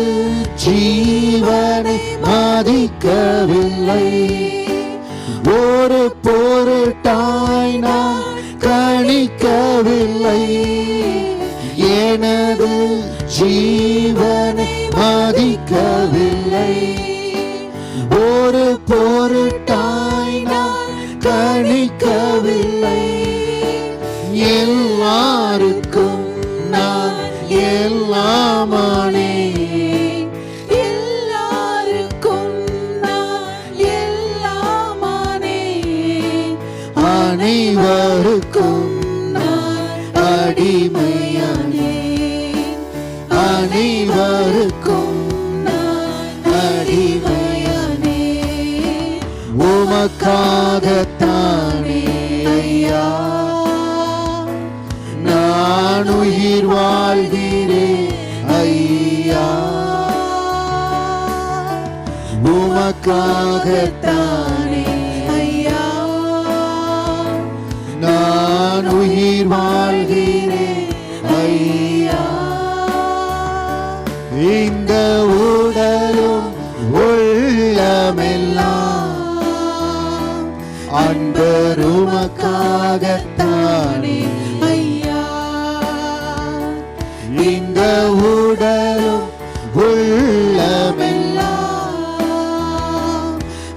ஜீவனை மதிக்கவில்லை. ஒரு பொருட்டாய் நான் கணிக்கவில்லை, எனது ஜீவனை மதிக்கவில்லை. ஒரு பொருட்டாய் நான் கணிக்கவில்லை. எல்லாருக்கும் நான் எல்லாமானேன். எல்லாருக்கும் நான் எல்லாமானேன். அனைவருக்கும் நான் அடிமையானேன். அனைவருக்கும் நான் அடிமையானேன். உமக்காகத்தானே ஐயா நான் உயிர் வாழ்கிறேன் ஐயா. உமக்காகத்தானே ஐயா நான் உயிர் வாழ்கிறேன் ஐயா. இந்த உடலும் உள்ளமெல்லாம் அன்பர் உமக்காகத்தானே ஐயா. இந்த உடலும் உள்ளமெல்லாம்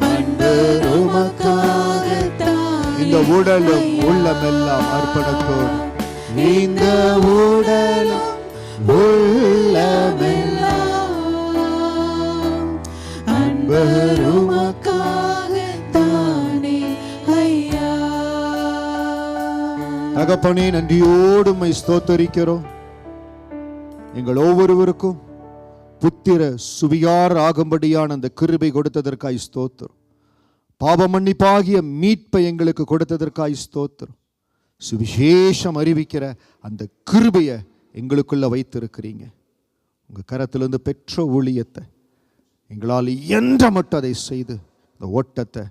அன்பர் உமக்காகத்தானே. இந்த உடலும் உள்ளமெல்லாம் அர்ப்பணத்தோடு, இந்த உடலும் உள்ளமெல்லாம் அன்பர் உமக்காகத்தானே ஐயா. தகப்பனே, நன்றியோடு உம்மை ஸ்தோத்தரிக்கிறோம். எங்கள் ஒவ்வொருவருக்கும் புத்திர சுவியார் ஆகும்படியான அந்த கிருபை கொடுத்ததற்காய் ஸ்தோத்திரம். பாவ மன்னிப்பாகிய மீட்பை எங்களுக்கு கொடுத்ததற்காய் ஸ்தோத்திரம். சுவிசேஷம் அறிவிக்கிற அந்த கிருபையை எங்களுக்குள்ள வைத்திருக்கிறீங்க. உங்க கரத்திலிருந்து பெற்ற ஊழியத்தை எங்களால் இயன்ற மட்டும் அதை செய்து இந்த ஓட்டத்தை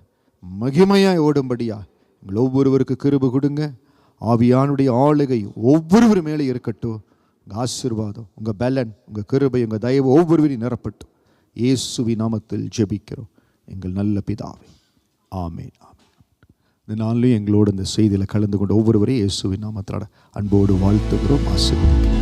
மகிமையாய் ஓடும்படியா எங்கள் ஒவ்வொருவருக்கு கிருபை கொடுங்க. ஆவியானுடைய ஆளுகை ஒவ்வொருவர் மேலே இருக்கட்டும். உங்கள் ஆசீர்வாதம், உங்கள் பலன், உங்கள் கிருபை, உங்கள் தயவு ஒவ்வொருவரையும் நிரப்பட்டும். இயேசுவின் நாமத்தில் ஜெபிக்கிறோம் எங்கள் நல்ல பிதாவே, ஆமென். ஆமென். இந்த நாளிலும் எங்களோடு இந்த செய்தியில் கலந்து கொண்ட ஒவ்வொருவரையும் இயேசுவின் நாமத்தில் அன்போடு வாழ்த்துகிறோம், ஆசீர்வதிக்கிறோம்.